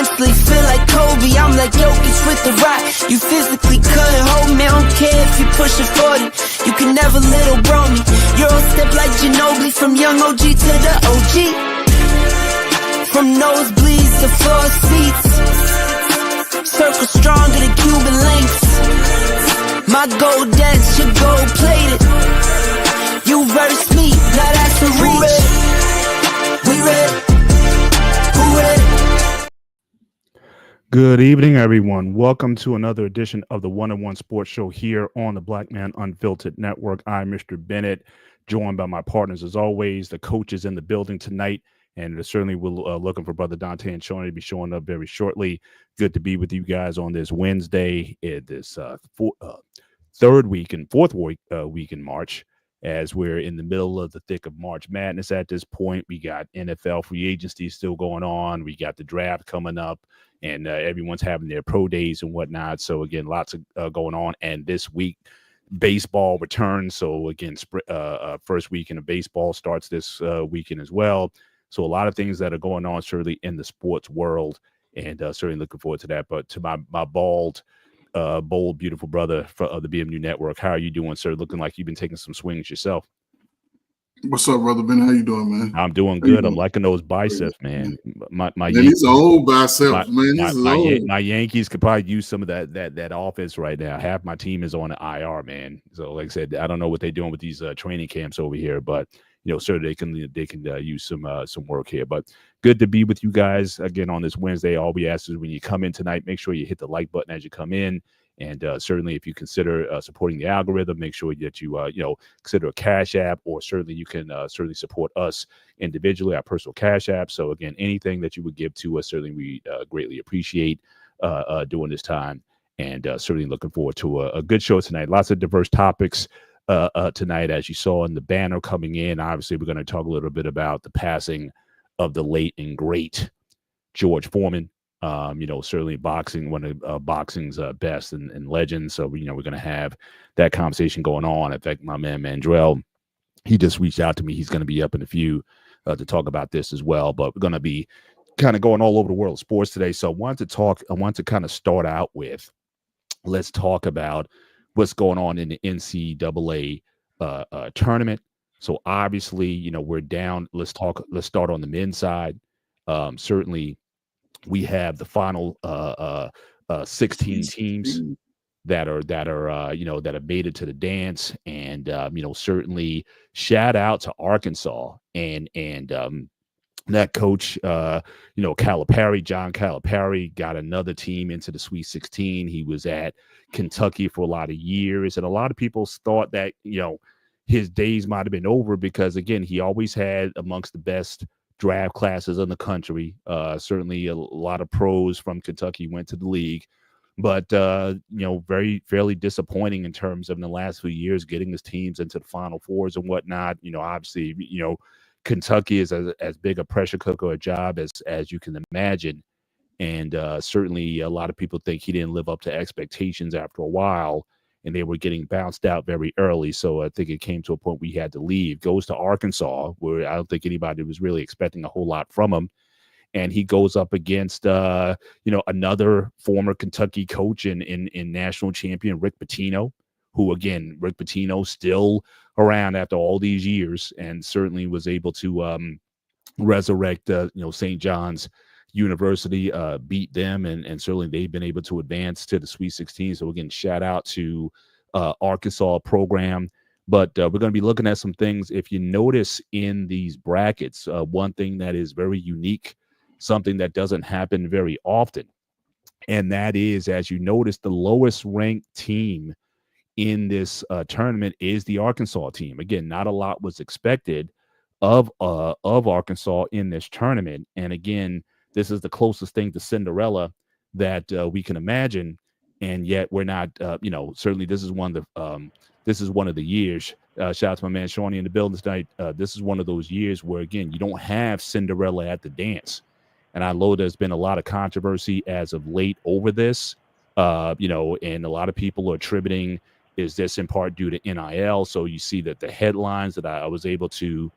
honestly feel like Kobe. I'm like Jokic with the rock. You physically couldn't hold me. I don't care if you pushing 40. You can never little bro me. Euro step like Ginobili. From young OG to the OG. From nosebleeds to floor seats. Circle stronger than Cuban links. My gold dance, your gold plated. You verse me, now that's a reach. We ready? Who ready? Good evening, everyone. Welcome to another edition of the One-on-One Sports Show here on the Black Man Unfiltered Network. I'm Mr. Bennett, joined by my partners as always. The coaches in the building tonight, and certainly we're looking for Brother Dante and Shawnee to be showing up very shortly. Good to be with you guys on this Wednesday, this fourth week in March, as we're in the middle of the thick of March Madness at this point. We got NFL free agency still going on. We got the draft coming up, and everyone's having their pro days and whatnot. So, again, lots of going on. And this week, baseball returns. So, again, first weekend of baseball starts this weekend as well. So, a lot of things that are going on, certainly, in the sports world, and certainly looking forward to that. But to my bold, beautiful brother of the BMU Network, how are you doing, sir? Looking like you've been taking some swings yourself. What's up, brother Ben? How you doing, man? I'm doing good. I'm liking those biceps, man. My Yankees, these are old biceps, man. My Yankees could probably use some of that offense right now. Half my team is on the IR, man. So, like I said, I don't know what they're doing with these training camps over here, but certainly they can use some work here. But good to be with you guys again on this Wednesday. All we ask is when you come in tonight, make sure you hit the like button as you come in. And certainly, if you consider supporting the algorithm, make sure that you consider a Cash App, or certainly you can certainly support us individually, our personal Cash App. So again, anything that you would give to us, certainly we greatly appreciate during this time. And certainly looking forward to a good show tonight. Lots of diverse topics tonight, as you saw in the banner coming in. Obviously, we're going to talk a little bit about the passing of the late and great George Foreman. Certainly boxing, one of boxing's best and legends. So, we're going to have that conversation going on. In fact, my man Mandrell, he just reached out to me. He's going to be up in a few to talk about this as well. But we're going to be kind of going all over the world of sports today. So I want to kind of start out with, let's talk about what's going on in the NCAA tournament. So obviously, we're down. Let's start on the men's side. Certainly, we have the final 16 teams that have made it to the dance, and certainly shout out to Arkansas and that coach, Calipari, John Calipari, got another team into the Sweet 16. He was at Kentucky for a lot of years, and a lot of people thought that his days might have been over because, again, he always had amongst the best draft classes in the country. Certainly a lot of pros from Kentucky went to the league, but fairly disappointing in terms of in the last few years getting his teams into the Final Fours and whatnot. Obviously, Kentucky is as big a pressure cooker a job as you can imagine, and certainly a lot of people think he didn't live up to expectations after a while, and they were getting bounced out very early. So I think it came to a point we had to leave. Goes to Arkansas, where I don't think anybody was really expecting a whole lot from him. And he goes up against, another former Kentucky coach in national champion, Rick Pitino, who, again, Rick Pitino still around after all these years and certainly was able to resurrect, St. John's University, beat them, and certainly they've been able to advance to the Sweet 16. So again, shout out to Arkansas program. But we're going to be looking at some things. If you notice in these brackets, one thing that is very unique, something that doesn't happen very often, and that is, as you notice, the lowest ranked team in this tournament is the Arkansas team. Again, not a lot was expected of Arkansas in this tournament, and again, this is the closest thing to Cinderella that we can imagine, and yet we're not. Certainly this is one of the years. Shout out to my man Shawnee in the building tonight. This is one of those years where, again, you don't have Cinderella at the dance, and I know there's been a lot of controversy as of late over this. And a lot of people are attributing, is this in part due to NIL? So you see that the headlines that I was able to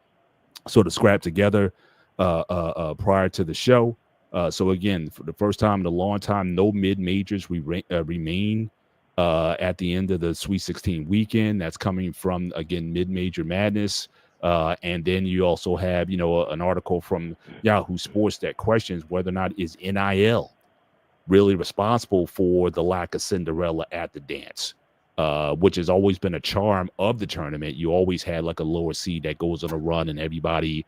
sort of scrap together prior to the show. So again, for the first time in a long time, no mid-majors remain at the end of the Sweet 16 weekend. That's coming from, again, mid-major madness. And then you also have, an article from Yahoo Sports that questions whether or not is NIL really responsible for the lack of Cinderella at the dance, which has always been a charm of the tournament. You always had like a lower seed that goes on a run, and everybody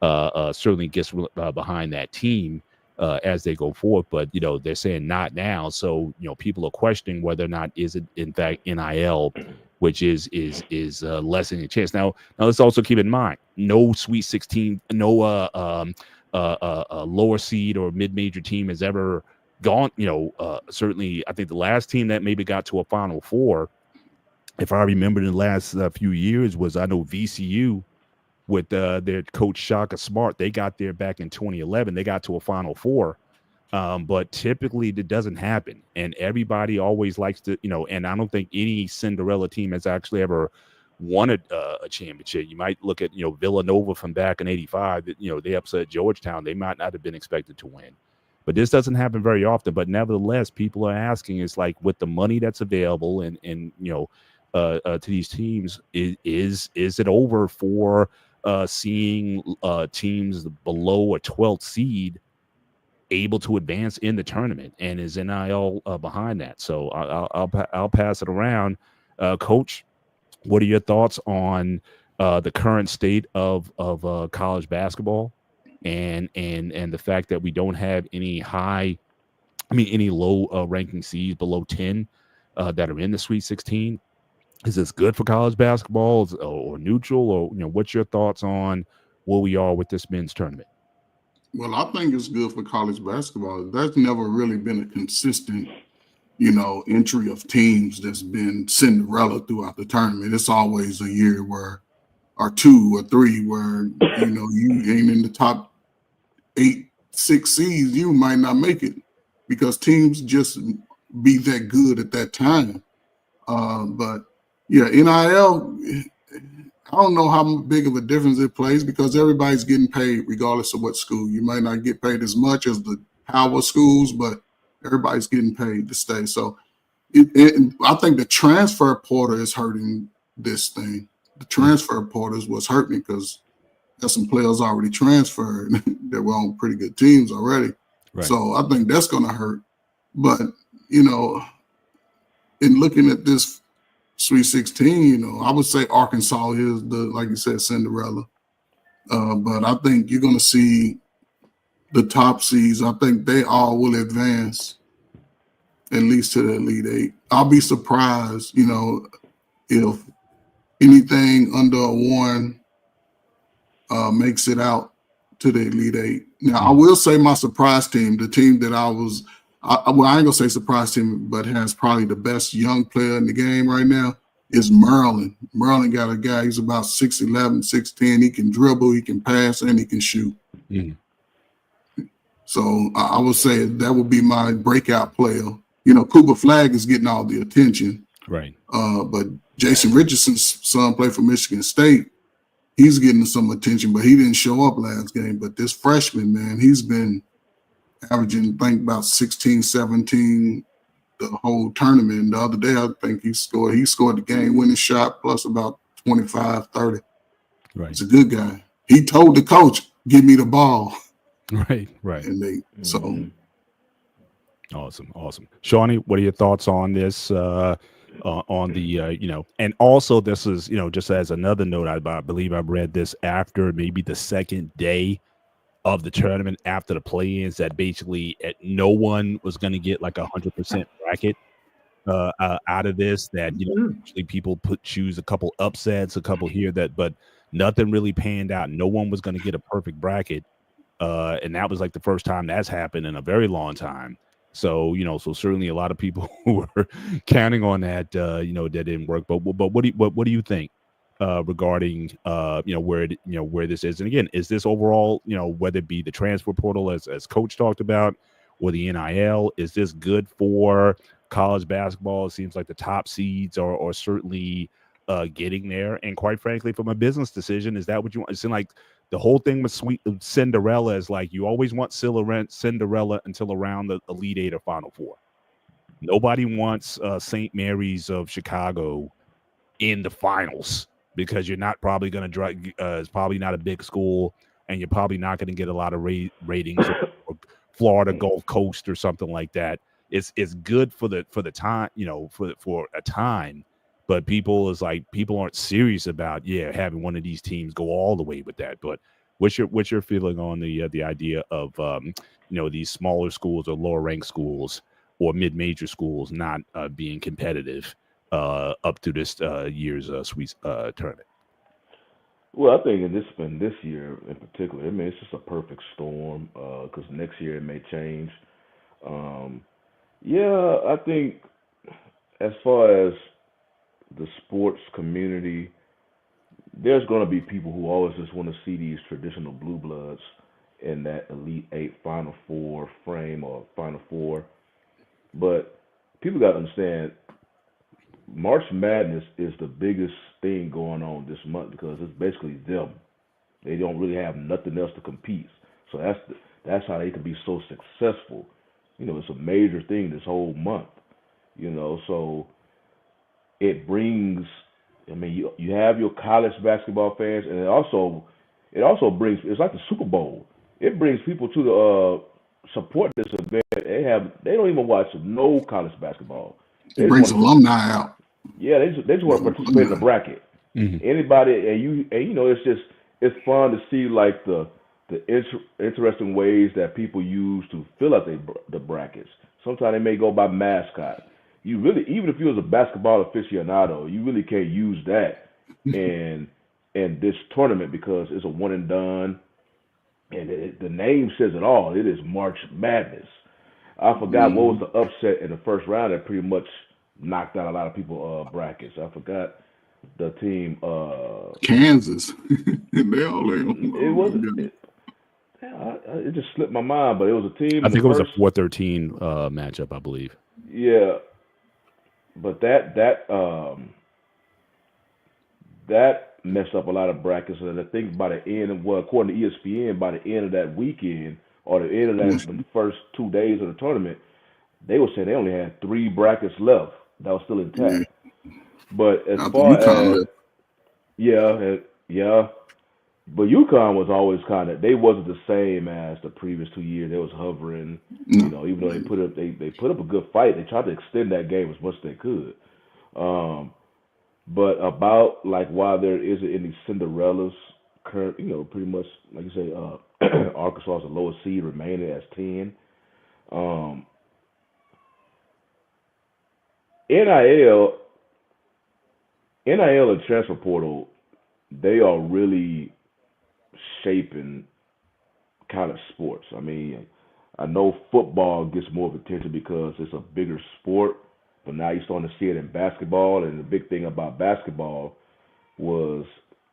certainly gets behind that team as they go forth. But they're saying not now, so people are questioning whether or not is it in fact NIL, which is lessening the chance. Now let's also keep in mind, no Sweet 16, no lower seed or mid-major team has ever gone. Certainly, I think the last team that maybe got to a Final Four, if I remember, in the last few years, was, I know, VCU with their coach Shaka Smart. They got there back in 2011. They got to a Final Four. But typically that doesn't happen, and everybody always likes to, and I don't think any Cinderella team has actually ever won a championship. You might look at, Villanova from back in '85. They upset Georgetown. They might not have been expected to win, but this doesn't happen very often. But nevertheless, people are asking, it's like, with the money that's available and to these teams, is it over for seeing teams below a 12th seed able to advance in the tournament, and is NIL behind that? So I'll pass it around. Coach, what are your thoughts on the current state of college basketball, and the fact that we don't have any low ranking seeds below 10 that are in the Sweet 16? Is this good for college basketball, or neutral, or what's your thoughts on where we are with this men's tournament? Well, I think it's good for college basketball. There's never really been a consistent, entry of teams that's been Cinderella throughout the tournament. It's always a year where, or 2 or 3, where, you ain't in the top 8, 6 seeds, you might not make it because teams just be that good at that time. But yeah, NIL, I don't know how big of a difference it plays because everybody's getting paid regardless of what school. You might not get paid as much as the power schools, but everybody's getting paid to stay. So I think the transfer portal is hurting this thing. The transfer portal is what's hurting because there's some players already transferred that were on pretty good teams already. Right. So I think that's going to hurt. But, in looking at this Sweet 16, I would say Arkansas is like you said, Cinderella. But I think you're going to see the top seeds. I think they all will advance at least to the Elite Eight. I'll be surprised, if anything under a 1 makes it out to the Elite Eight. Now, I will say my surprise team, the team that I ain't going to say surprise team, but has probably the best young player in the game right now, is Maryland. Maryland got a guy, he's about 6'11", 6'10". He can dribble, he can pass, and he can shoot. So I would say that would be my breakout player. Cooper Flagg is getting all the attention. Right. But Jason Richardson's son played for Michigan State. He's getting some attention, but he didn't show up last game. But this freshman, man, he's been averaging, I think, about 16, 17 the whole tournament. And the other day, I think he scored the game-winning shot plus about 25, 30. Right. He's a good guy. He told the coach, give me the ball. Right. And so. Awesome. Shawnee, what are your thoughts on this? On the, and also this is, just as another note, I believe I read this after maybe the second day of the tournament, after the play-ins, that basically no one was going to get like 100% bracket out of this, that, usually people choose a couple upsets, a couple here, but nothing really panned out. No one was going to get a perfect bracket. And that was like the first time that's happened in a very long time. So, so certainly a lot of people who were counting on that, that didn't work. But what do you think regarding, where this is? And again, is this overall, whether it be the transfer portal as Coach talked about, or the NIL, is this good for college basketball? It seems like the top seeds are certainly getting there. And quite frankly, from a business decision, is that what you want? It seems like the whole thing with Cinderella is like you always want Cinderella until around the Elite Eight or Final Four. Nobody wants St. Mary's of Chicago in the finals because you're not probably going to drive. It's probably not a big school, and you're probably not going to get a lot of ratings. Or Florida Gulf Coast or something like that. It's good for the time, for a time, but people aren't serious about having one of these teams go all the way with that. But what's your feeling on the idea of these smaller schools or lower ranked schools or mid-major schools not being competitive up to this year's sweet tournament? Well, I think in this year in particular, it's just a perfect storm because next year it may change. I think as far as the sports community, there's going to be people who always just want to see these traditional blue bloods in that Elite Eight, Final Four frame or Final Four. But people got to understand, March Madness is the biggest thing going on this month because it's basically them. They don't really have nothing else to compete. So that's how they can be so successful. It's a major thing this whole month. So it brings. You have your college basketball fans, and it also brings. It's like the Super Bowl. It brings people to the support this event. They don't even watch no college basketball. It brings alumni out. Yeah, they just want to participate in the bracket. Mm-hmm. Anybody, it's fun to see like the interesting ways that people use to fill out the brackets. Sometimes they may go by mascot. You really, even if you was a basketball aficionado, you really can't use that in this tournament because it's a one and done, and the name says it all. It is March Madness. I forgot what was the upset in the first round that pretty much knocked out a lot of people brackets. I forgot the team. Kansas. It just slipped my mind, but it was a team. I think it was a 4-13 matchup, I believe. Yeah, but that messed up a lot of brackets. And I think by the end of according to ESPN, by the end of that weekend or the end of the first 2 days of the tournament, they were saying they only had 3 brackets left that was still intact. But as far as but UConn was always they wasn't the same as the previous 2 years. They was hovering, even though they put up a good fight. They tried to extend that game as much as they could. But about like why there isn't any Cinderellas current, pretty much like you say, Arkansas is the lowest seed remaining as 10. NIL and transfer portal, they are really shaping college sports. I know football gets more of attention because it's a bigger sport, but now you're starting to see it in basketball. And the big thing about basketball was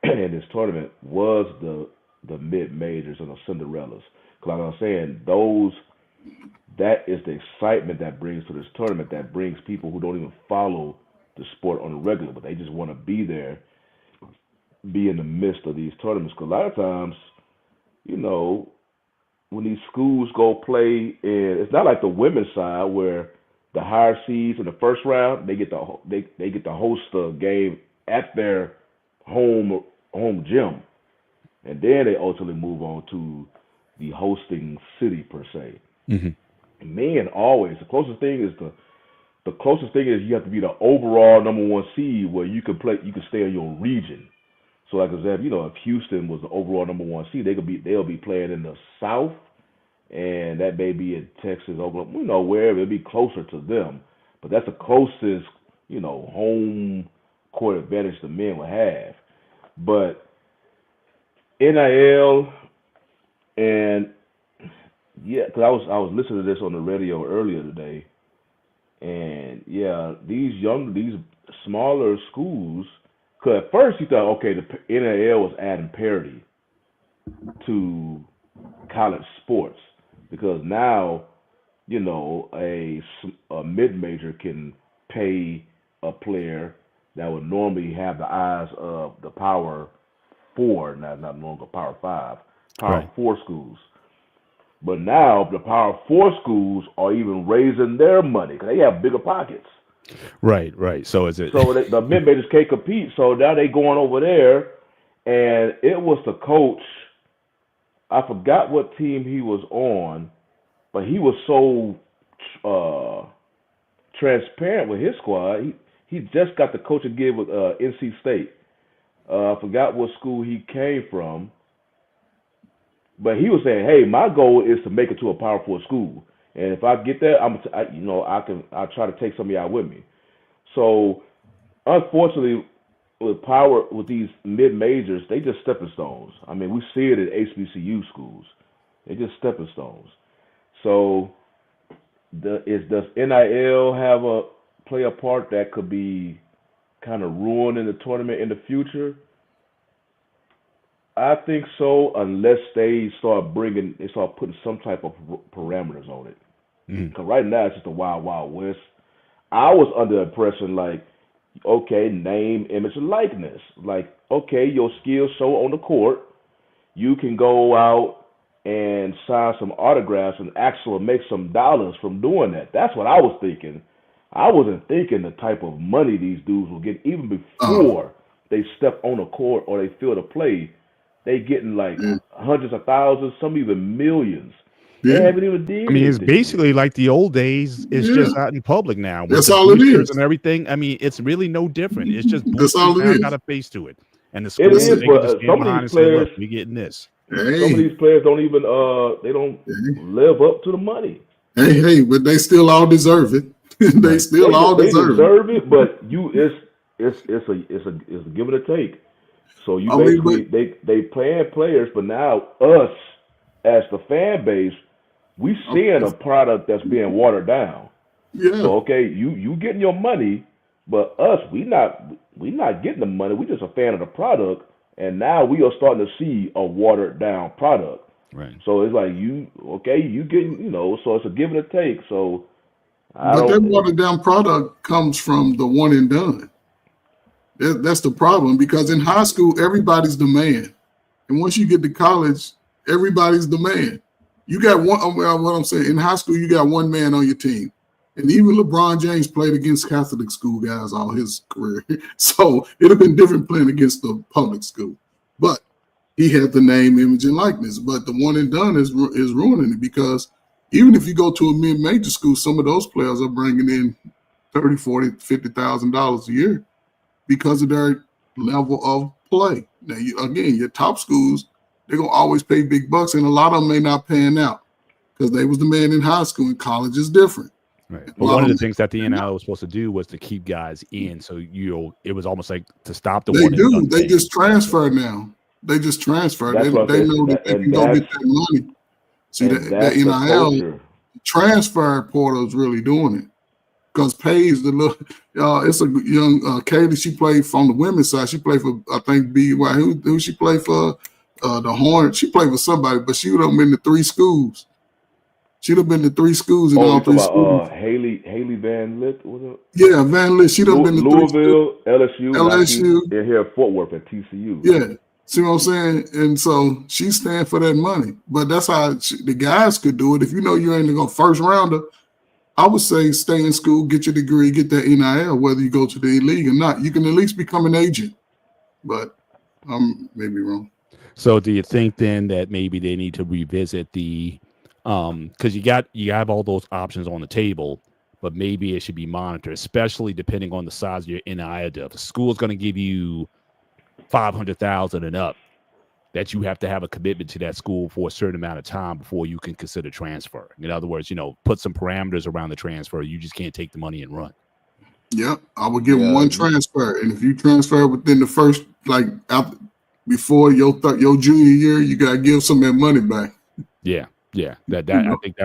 in this tournament was the mid-majors and the Cinderellas. Because like I was saying, that is the excitement that brings to this tournament, that brings people who don't even follow the sport on the regular, but they just want to be there, be in the midst of these tournaments. Because a lot of times, when these schools go play, and it's not like the women's side where the higher seeds in the first round they get to host a game at their home gym, and then they ultimately move on to the hosting city per se. Mm-hmm. Men always the closest thing is you have to be the overall number 1 seed where you can stay in your region. So like if Houston was the overall number 1 seed, they'll be playing in the South, and that may be in Texas, Oklahoma, wherever. It'll be closer to them. But that's the closest, home court advantage the men will have. But NIL and because I was listening to this on the radio earlier today, and these smaller schools. Because at first you thought, okay, the NIL was adding parity to college sports because now, a mid-major can pay a player that would normally have the eyes of the Power 4 4, not longer Power 5, Power Right. 4 schools. But now the Power 4 schools are even raising their money because they have bigger pockets. Right. So is it? So the mid-majors can't compete. So now they going over there, and it was the coach. I forgot what team he was on, but he was so transparent with his squad. He just got the coaching gig with NC State. I forgot what school he came from, but he was saying, "Hey, my goal is to make it to a Power 4 school, and if I get there, I'll try to take some of y'all with me." So, unfortunately, with these mid majors, they just stepping stones. I mean, we see it at HBCU schools; they just stepping stones. So, does NIL play a part that could be kind of ruining the tournament in the future? I think so, unless they start putting some type of parameters on it. Because right now it's just a wild, wild west. I was under the impression like, okay, name, image, and likeness. Like, okay, your skills show on the court. You can go out and sign some autographs and actually make some dollars from doing that. That's what I was thinking. I wasn't thinking the type of money these dudes will get even before they step on the court or they field a play. They getting like hundreds of thousands, some even millions. They haven't even did. I mean, it's basically like the old days. It's just out in public now. That's all it is, and everything. I mean, it's really no different. It's just that's all it is. Got a face to it, and the schools is, they but can just stand behind and say, "Look, we getting this." Hey. Some of these players don't even they don't live up to the money. Hey, but they still all deserve it. They still all deserve it. But it's a give and a take. So you they playing players, but now us as the fan base, we seeing a product that's being watered down. Yeah. So okay, you getting your money, but us we not getting the money. We just a fan of the product, and now we are starting to see a watered down product. Right. So it's like you getting so it's a give and a take. So but that watered down product comes from the one and done. That's the problem, because in high school everybody's the man, and once you get to college, everybody's the man. You got one. What I'm saying, in high school, you got one man on your team, and even LeBron James played against Catholic school guys all his career. So it'd have been different playing against the public school, but he had the name, image, and likeness. But the one and done is ruining it, because even if you go to a mid-major school, some of those players are bringing in $30,000, $40,000, $50,000 a year because of their level of play. Now, your top schools, they're going to always pay big bucks, and a lot of them may not pan out because they was the man in high school, and college is different. Right. But one of the things that the NIL was supposed to do was to keep guys in. So it was almost like to stop the one. They just transfer now. They just transfer. They know that they can go get that money. See, that NIL transfer portal is really doing it, because Paige, it's a young Katie. She played from the women's side. She played for, I think, BY. Who she played for? The Hornets. She played for somebody, but she would have been to 3 schools. She'd have been to 3 schools in all 3 schools. Haley Van Lith, was it? Yeah, Van Lith. She'd have been to Louisville, LSU, and here at Fort Worth at TCU. Yeah. See what I'm saying? And so she's staying for that money. But that's how the guys could do it. If you know you ain't going to first rounder, I would say stay in school, get your degree, get that NIL, whether you go to the league or not. You can at least become an agent. But I'm maybe wrong. So do you think then that maybe they need to revisit the because you have all those options on the table, but maybe it should be monitored, especially depending on the size of your NIL deal. If the school's going to give you $500,000 and up, that you have to have a commitment to that school for a certain amount of time before you can consider transfer. In other words, put some parameters around the transfer. You just can't take the money and run. Yep, I would give one transfer, and if you transfer within the first, before your junior year, you gotta give some of that money back. Yeah. I think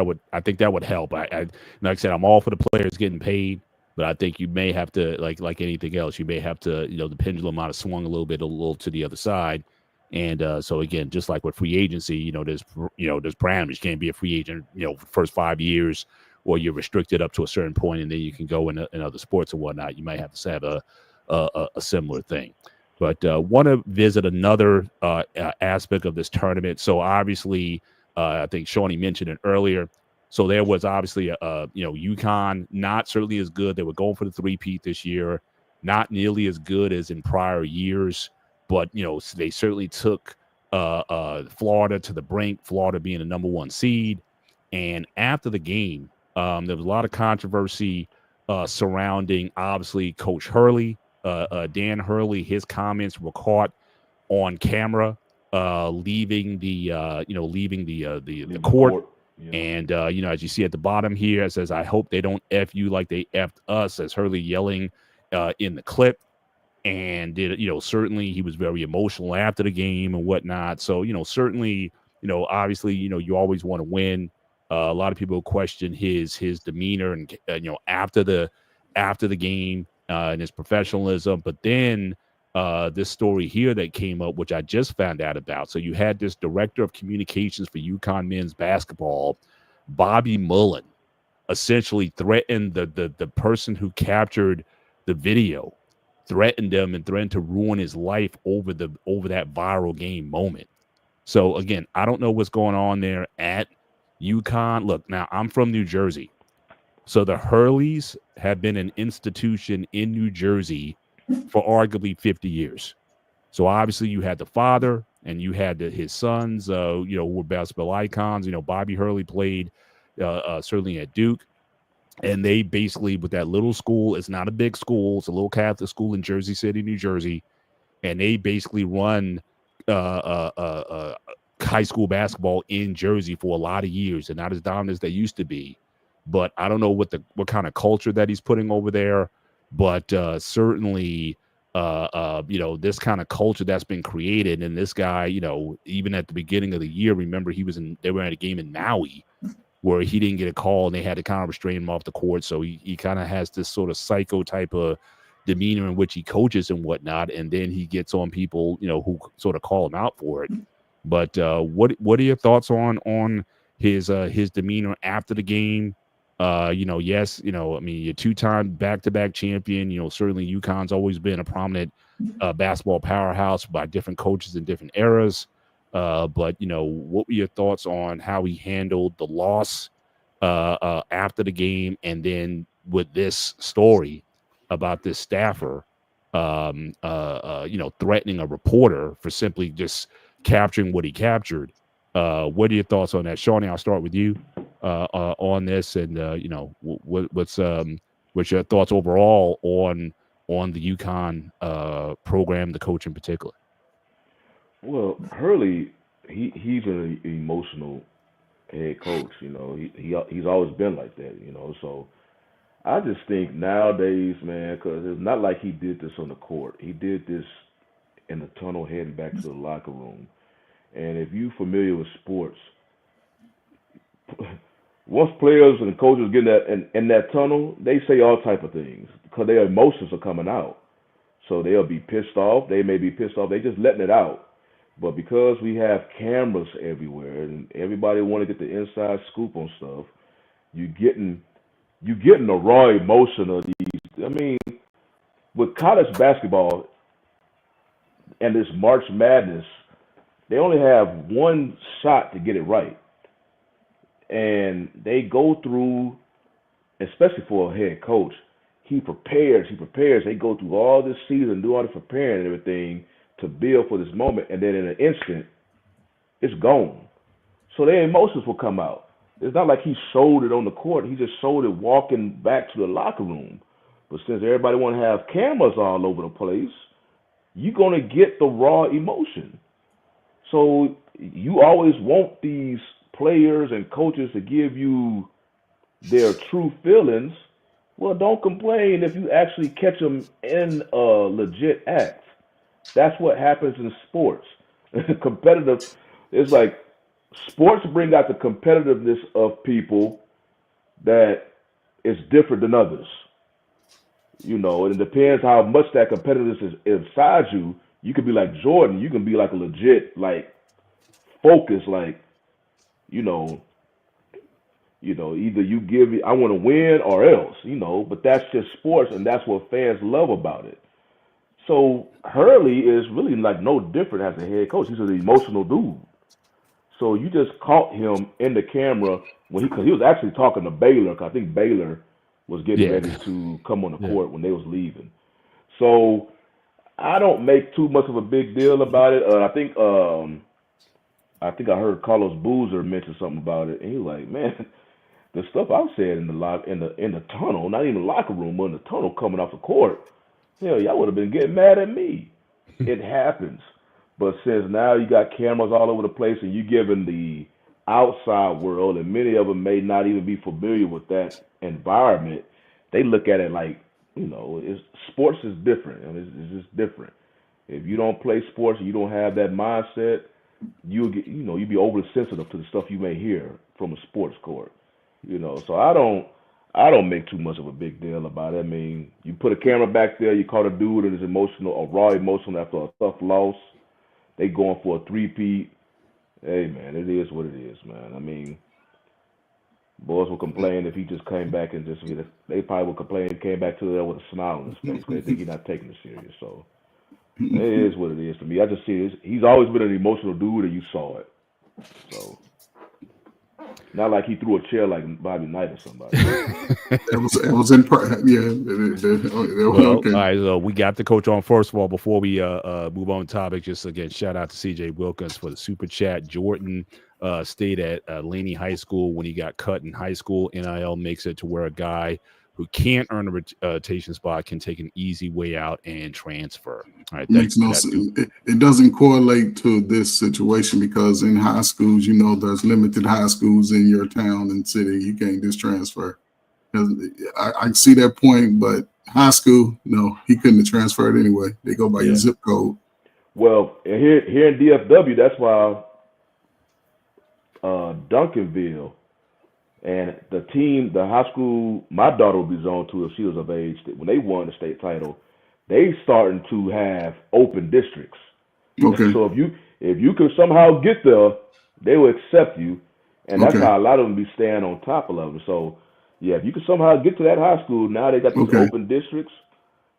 that would help. I like I said, I'm all for the players getting paid, but I think you may have to, like anything else, you may have to, the pendulum might have swung a little to the other side. And so again, just like with free agency, there's parameters. You can't be a free agent, first 5 years, or you're restricted up to a certain point, and then you can go in other sports and whatnot. You might have to have a similar thing. But want to visit another aspect of this tournament. So obviously, I think Shawnee mentioned it earlier. So there was obviously UConn not certainly as good. They were going for the three-peat this year, not nearly as good as in prior years. But they certainly took Florida to the brink. Florida being the number one seed. And after the game, there was a lot of controversy surrounding obviously Coach Hurley. Dan Hurley, his comments were caught on camera, leaving the court. Yeah. And as you see at the bottom here, it says, "I hope they don't f you like they effed us," as Hurley yelling in the clip. And certainly he was very emotional after the game and whatnot. So certainly obviously you always want to win. A lot of people question his demeanor and after the game and his professionalism. But then this story here that came up, which I just found out about. So you had this director of communications for UConn men's basketball, Bobby Mullen, essentially threatened the person who captured the video, threatened him and threatened to ruin his life over that viral game moment. So again, I don't know what's going on there at UConn. Look, now I'm from New Jersey. So the Hurleys have been an institution in New Jersey for arguably 50 years. So obviously you had the father and you had his sons, who were basketball icons. Bobby Hurley played certainly at Duke. And they basically, with that little school, it's not a big school. It's a little Catholic school in Jersey City, New Jersey. And they basically run high school basketball in Jersey for a lot of years. And not as dominant as they used to be. But I don't know what kind of culture that he's putting over there. But certainly, this kind of culture that's been created. And this guy, even at the beginning of the year, remember they were at a game in Maui where he didn't get a call and they had to kind of restrain him off the court. So he kind of has this sort of psycho type of demeanor in which he coaches and whatnot. And then he gets on people, who sort of call him out for it. But what are your thoughts on his demeanor after the game? Yes, you're two-time back-to-back champion. Certainly UConn's always been a prominent basketball powerhouse by different coaches in different eras. But what were your thoughts on how he handled the loss after the game, and then with this story about this staffer, threatening a reporter for simply just capturing what he captured? What are your thoughts on that, Shawnee? I'll start with you on this, and what's your thoughts overall on the UConn program, the coach in particular? Well, Hurley, he's an emotional head coach. He's always been like that. So I just think nowadays, man, because it's not like he did this on the court. He did this in the tunnel heading back to the locker room. And if you're familiar with sports, once players and coaches get in that tunnel, they say all type of things because their emotions are coming out. So they'll be pissed off. They may be pissed off. They just letting it out. But because we have cameras everywhere and everybody want to get the inside scoop on stuff, you getting the raw emotion of these. I mean, with college basketball and this March Madness, they only have one shot to get it right. And they go through, especially for a head coach, he prepares. They go through all this season, do all the preparing and everything to build for this moment, and then in an instant, it's gone. So their emotions will come out. It's not like he showed it on the court. He just showed it walking back to the locker room. But since everybody want to have cameras all over the place, you're going to get the raw emotion. So you always want these players and coaches to give you their true feelings. Well, don't complain if you actually catch them in a legit act. That's what happens in sports. Competitive, it's like sports bring out the competitiveness of people that is different than others. And it depends how much that competitiveness is inside you. You could be like Jordan. You can be like a legit, like, focus, like, either you give it, I want to win or else, but that's just sports, and that's what fans love about it. So Hurley is really like no different as a head coach. He's an emotional dude. So you just caught him in the camera because he was actually talking to Baylor. Cause I think Baylor was getting ready to come on the court when they was leaving. So I don't make too much of a big deal about it. I think I heard Carlos Boozer mention something about it, and he was like, "Man, the stuff I said in the tunnel, not even the locker room, but in the tunnel coming off the court, hell, y'all would have been getting mad at me." It happens. But since now you got cameras all over the place and you giving the outside world, and many of them may not even be familiar with that environment, they look at it like, sports is different. It's just different. If you don't play sports and you don't have that mindset, you'll be overly sensitive to the stuff you may hear from a sports court. So I don't make too much of a big deal about it. I mean, you put a camera back there, you caught a dude and is emotional, or raw emotional after a tough loss. They going for a three-peat. Hey, man, it is what it is, man. I mean, boys will complain if he just came back and they probably would complain if he came back to there with a smile on his face because they think he's not taking it serious. So it is what it is to me. I just see it. He's always been an emotional dude, and you saw it. So not like he threw a chair like Bobby Knight or somebody. It was in okay. All right, so we got the coach on. First of all, before we move on topic, just again, shout out to CJ Wilkins for the super chat. Jordan stayed at Laney High School when he got cut in high school. NIL makes it to where a guy who can't earn a rotation spot can take an easy way out and transfer. All right, makes no sense. It doesn't correlate to this situation because in high schools, there's limited high schools in your town and city. You can't just transfer. I see that point, but high school, no, he couldn't have transferred anyway. They go by your zip code. Well, here in DFW, that's why Duncanville and the team, the high school, my daughter would be zoned to if she was of age. When they won the state title, they starting to have open districts. Okay. So if you could somehow get there, they will accept you, and that's how a lot of them be staying on top of them. So yeah, if you could somehow get to that high school, now they got these open districts.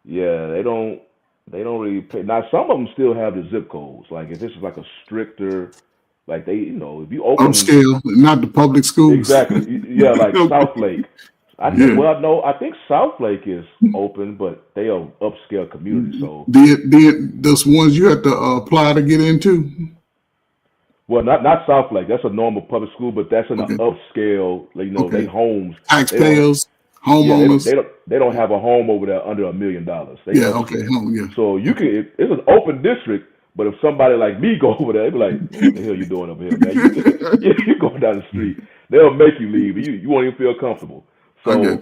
Yeah, they don't really pay. Now some of them still have the zip codes. Like if this is like a stricter, like they, if you open upscale, not the public schools. Exactly. Yeah, like Southlake. I think Southlake is open, but they are upscale community. So those ones you have to apply to get into. Well, not Southlake. That's a normal public school, but that's in an upscale. They homes. Taxpayers, homeowners. They don't have a home over there under $1 million. So you can. It's an open district. But if somebody like me go over there, they be like, "What the hell you doing over here, man? You going down the street? They'll make you leave. You won't even feel comfortable." So,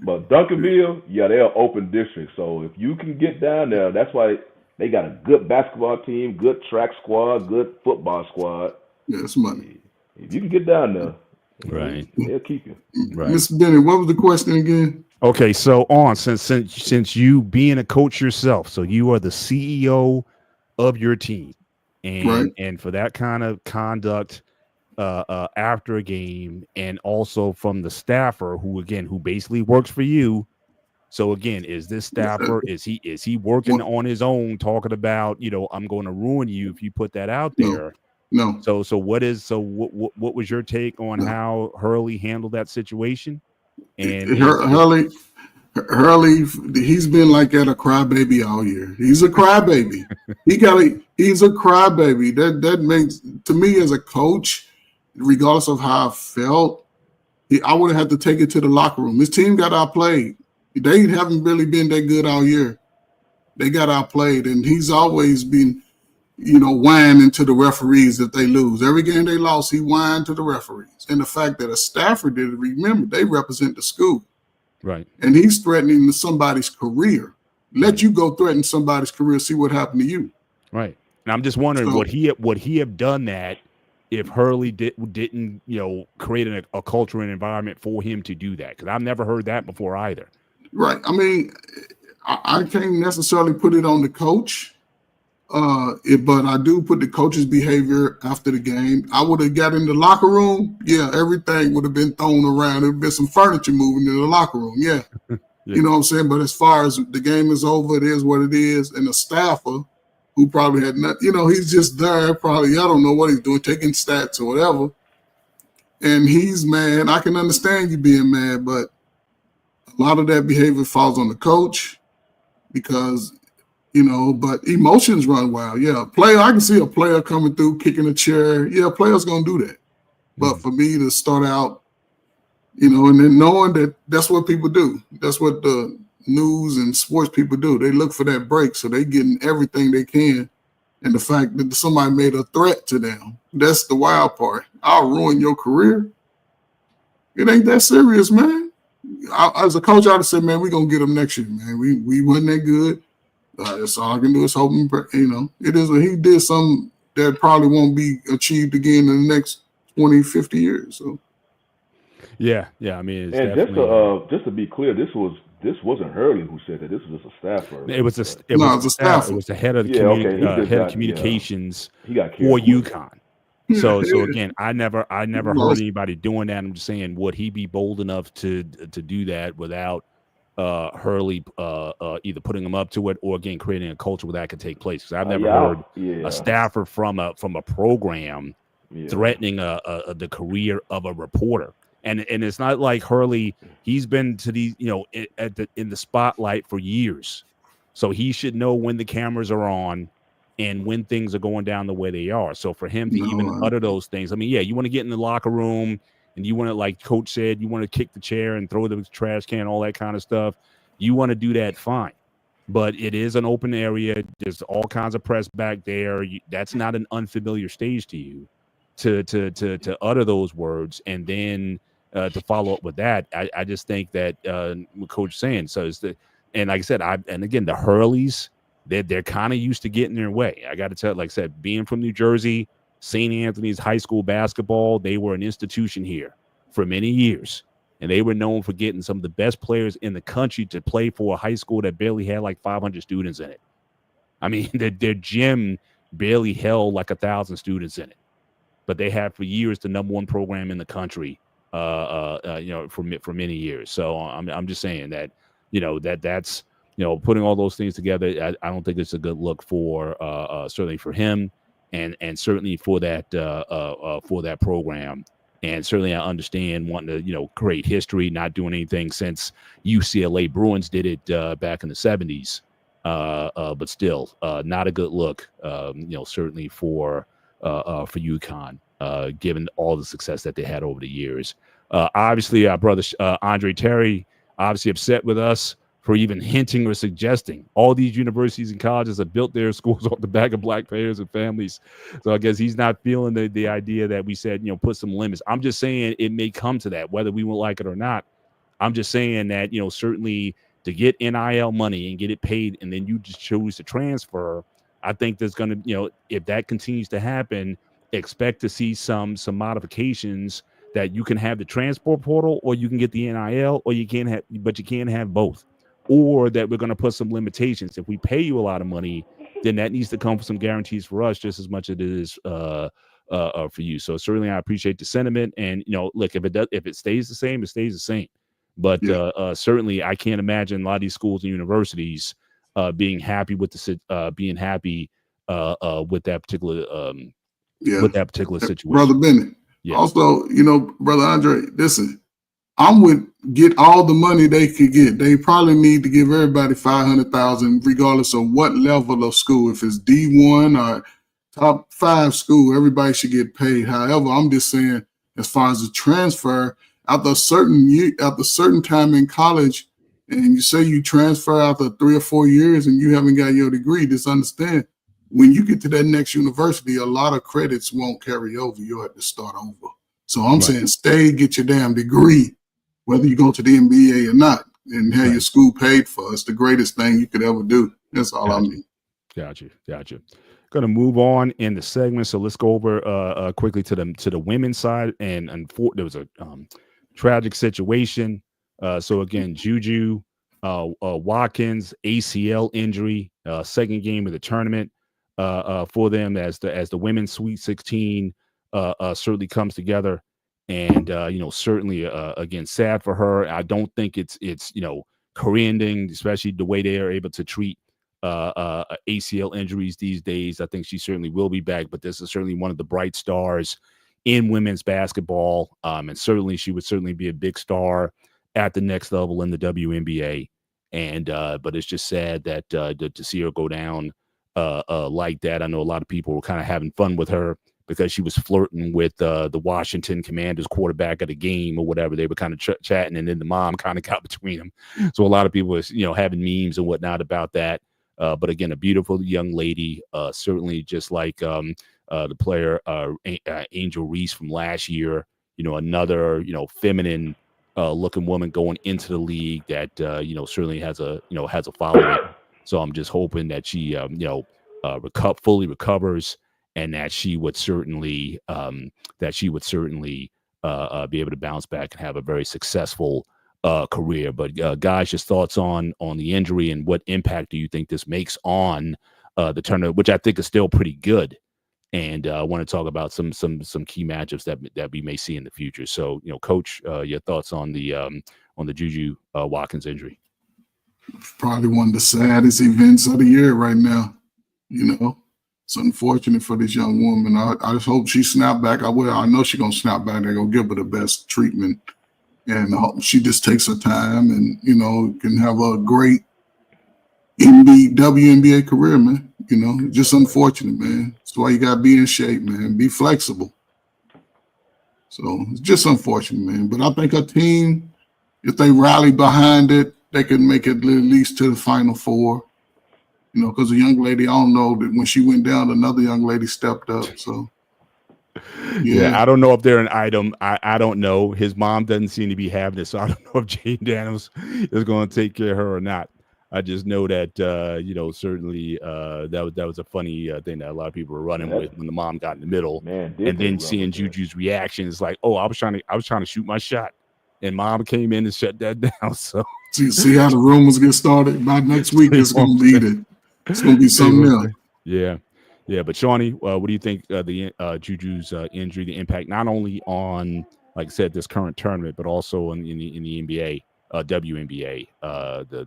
but Duncanville, they're open district. So if you can get down there, that's why they got a good basketball team, good track squad, good football squad. Yeah, it's money. If you can get down there, right, they'll keep you. Right, Mr. Bennett, what was the question again? Okay, so since you being a coach yourself, so you are the CEO of your team, and for that kind of conduct after a game, and also from the staffer who basically works for you. So again, is this staffer is he working on his own, talking about I'm going to ruin you if you put that out there? No. So what was your take on how Hurley handled that situation? And Hurley, he's been like that, a crybaby all year. He's a crybaby. He's a crybaby. That makes, to me as a coach, regardless of how I felt, I would have had to take it to the locker room. His team got outplayed. They haven't really been that good all year. They got outplayed, and he's always been, whining to the referees if they lose. Every game they lost, he whined to the referees. And the fact that a staffer did it, remember, they represent the school. Right. And he's threatening somebody's career. Let you go threaten somebody's career, see what happened to you. Right. And I'm just wondering, would he have done that if Hurley didn't create a culture and environment for him to do that? Because I've never heard that before either. Right. I mean, I can't necessarily put it on the coach, but I do put the coach's behavior after the game. I would have got in the locker room. Yeah, everything would have been thrown around. There would have been some furniture moving in the locker room. Yeah. You know what I'm saying? But as far as the game is over, it is what it is. And the staffer who probably had nothing, he's just there. Probably, I don't know what he's doing, taking stats or whatever. And he's mad. I can understand you being mad, but a lot of that behavior falls on the coach because, but emotions run wild. Yeah, I can see a player coming through, kicking a chair. Yeah, a player's going to do that. But for me to start out, and then knowing that that's what people do. That's what the news and sports people do. They look for that break, so they getting everything they can. And the fact that somebody made a threat to them, that's the wild part. I'll ruin your career. It ain't that serious, man. As a coach, I'd have said, man, we're going to get him next year, man. We wasn't that good. That's all I can do is hope him, it is he did something that probably won't be achieved again in the next 20, 50 years. So. Yeah. I mean, and just to be clear, this wasn't Hurley who said that. This was just a staffer. It was a staffer. It was the head of the head of communications for UConn. So again, I never heard anybody doing that. I'm just saying, would he be bold enough to do that without Hurley either putting him up to it or again creating a culture where that could take place? Because I've never heard a staffer from a program threatening the career of a reporter. And it's not like Hurley. He's been to these, in the spotlight for years, so he should know when the cameras are on and when things are going down the way they are. So for him to even utter those things, I mean, yeah, you want to get in the locker room and you want to, like Coach said, you want to kick the chair and throw the trash can, all that kind of stuff. You want to do that, fine. But it is an open area. There's all kinds of press back there. That's not an unfamiliar stage to you to utter those words and then. To follow up with that, I just think that what Coach saying. So it's and like I said, again the Hurleys, they're kind of used to getting their way. I got to tell, like I said, being from New Jersey, St. Anthony's high school basketball, they were an institution here for many years, and they were known for getting some of the best players in the country to play for a high school that barely had like 500 students in it. I mean, their gym barely held like 1,000 students in it, but they had for years the #1 program in the country. For many years. So I'm just saying that, that's putting all those things together. I don't think it's a good look for certainly for him and certainly for that program. And certainly I understand wanting to create history, not doing anything since UCLA Bruins did it back in the 70s. But still not a good look. Certainly for UConn. Given all the success that they had over the years. Obviously, our brother Andre Terry, obviously upset with us for even hinting or suggesting. All these universities and colleges have built their schools off the back of black parents and families. So I guess he's not feeling the idea that we said, put some limits. I'm just saying it may come to that, whether we will like it or not. I'm just saying that, certainly to get NIL money and get it paid and then you just choose to transfer, I think there's going to, if that continues to happen, expect to see some modifications that you can have the transport portal or you can get the NIL or you can't have both, or that we're going to put some limitations. If we pay you a lot of money, then that needs to come with some guarantees for us just as much as it is for you. So certainly I appreciate the sentiment and, look, if it stays the same, it stays the same. But certainly I can't imagine a lot of these schools and universities being happy with with that particular with that particular situation. Brother Bennett. Yeah. Also, Brother Andre, listen, I'm with get all the money they could get. They probably need to give everybody $500,000, regardless of what level of school. If it's D1 or top 5 school, everybody should get paid. However, I'm just saying, as far as the transfer, after a certain time in college, and you say you transfer after 3 or 4 years and you haven't got your degree, just understand, when you get to that next university, a lot of credits won't carry over. You'll have to start over. So I'm saying stay, get your damn degree, whether you go to the NBA or not, and have your school paid for. It's the greatest thing you could ever do. That's all I mean. Got you. Going to move on in the segment. So let's go over quickly to the women's side. And there was a tragic situation. So again, Juju Watkins ACL injury, second game of the tournament. For them as the women's Sweet 16 certainly comes together, and certainly again sad for her. I don't think it's career-ending, especially the way they are able to treat ACL injuries these days. I think she certainly will be back, but this is certainly one of the bright stars in women's basketball. And certainly she would certainly be a big star at the next level in the WNBA. And but it's just sad that to see her go down like that. I know a lot of people were kind of having fun with her because she was flirting with the Washington Commanders quarterback at a game or whatever. They were kind of chatting, and then the mom kind of got between them. So a lot of people was, having memes and whatnot about that. But again, a beautiful young lady, certainly just like the player Angel Reese from last year. Another feminine looking woman going into the league that certainly has a following. So I'm just hoping that she fully recovers, and that she would certainly be able to bounce back and have a very successful career. But guys, just thoughts on the injury and what impact do you think this makes on the tournament, which I think is still pretty good. And I want to talk about some key matchups that we may see in the future. So, Coach, your thoughts on the Juju Watkins injury? Probably one of the saddest events of the year right now. It's unfortunate for this young woman. I just hope she snap back. I know she's gonna snap back. They're gonna give her the best treatment, and I hope she just takes her time and can have a great WNBA career, man. Just unfortunate, man. That's why you gotta be in shape, man. Be flexible. So it's just unfortunate, man. But I think her team, if they rally behind it, they can make it at least to the Final Four. Because a young lady, I don't know, that when she went down, another young lady stepped up. So yeah, I don't know if they're an item. I don't know. His mom doesn't seem to be having it, so I don't know if Jane Daniels is going to take care of her or not. I just know that certainly that was a funny thing that a lot of people were running with when the mom got in the middle, and then seeing Juju's reaction is like, oh, I was trying to shoot my shot, and mom came in and shut that down. So see how the rumors get started. By next week, it's going to lead it. It's going to be something else. Yeah. But Shawnee, what do you think the Juju's injury, the impact not only on, like I said, this current tournament, but also in the NBA, WNBA, the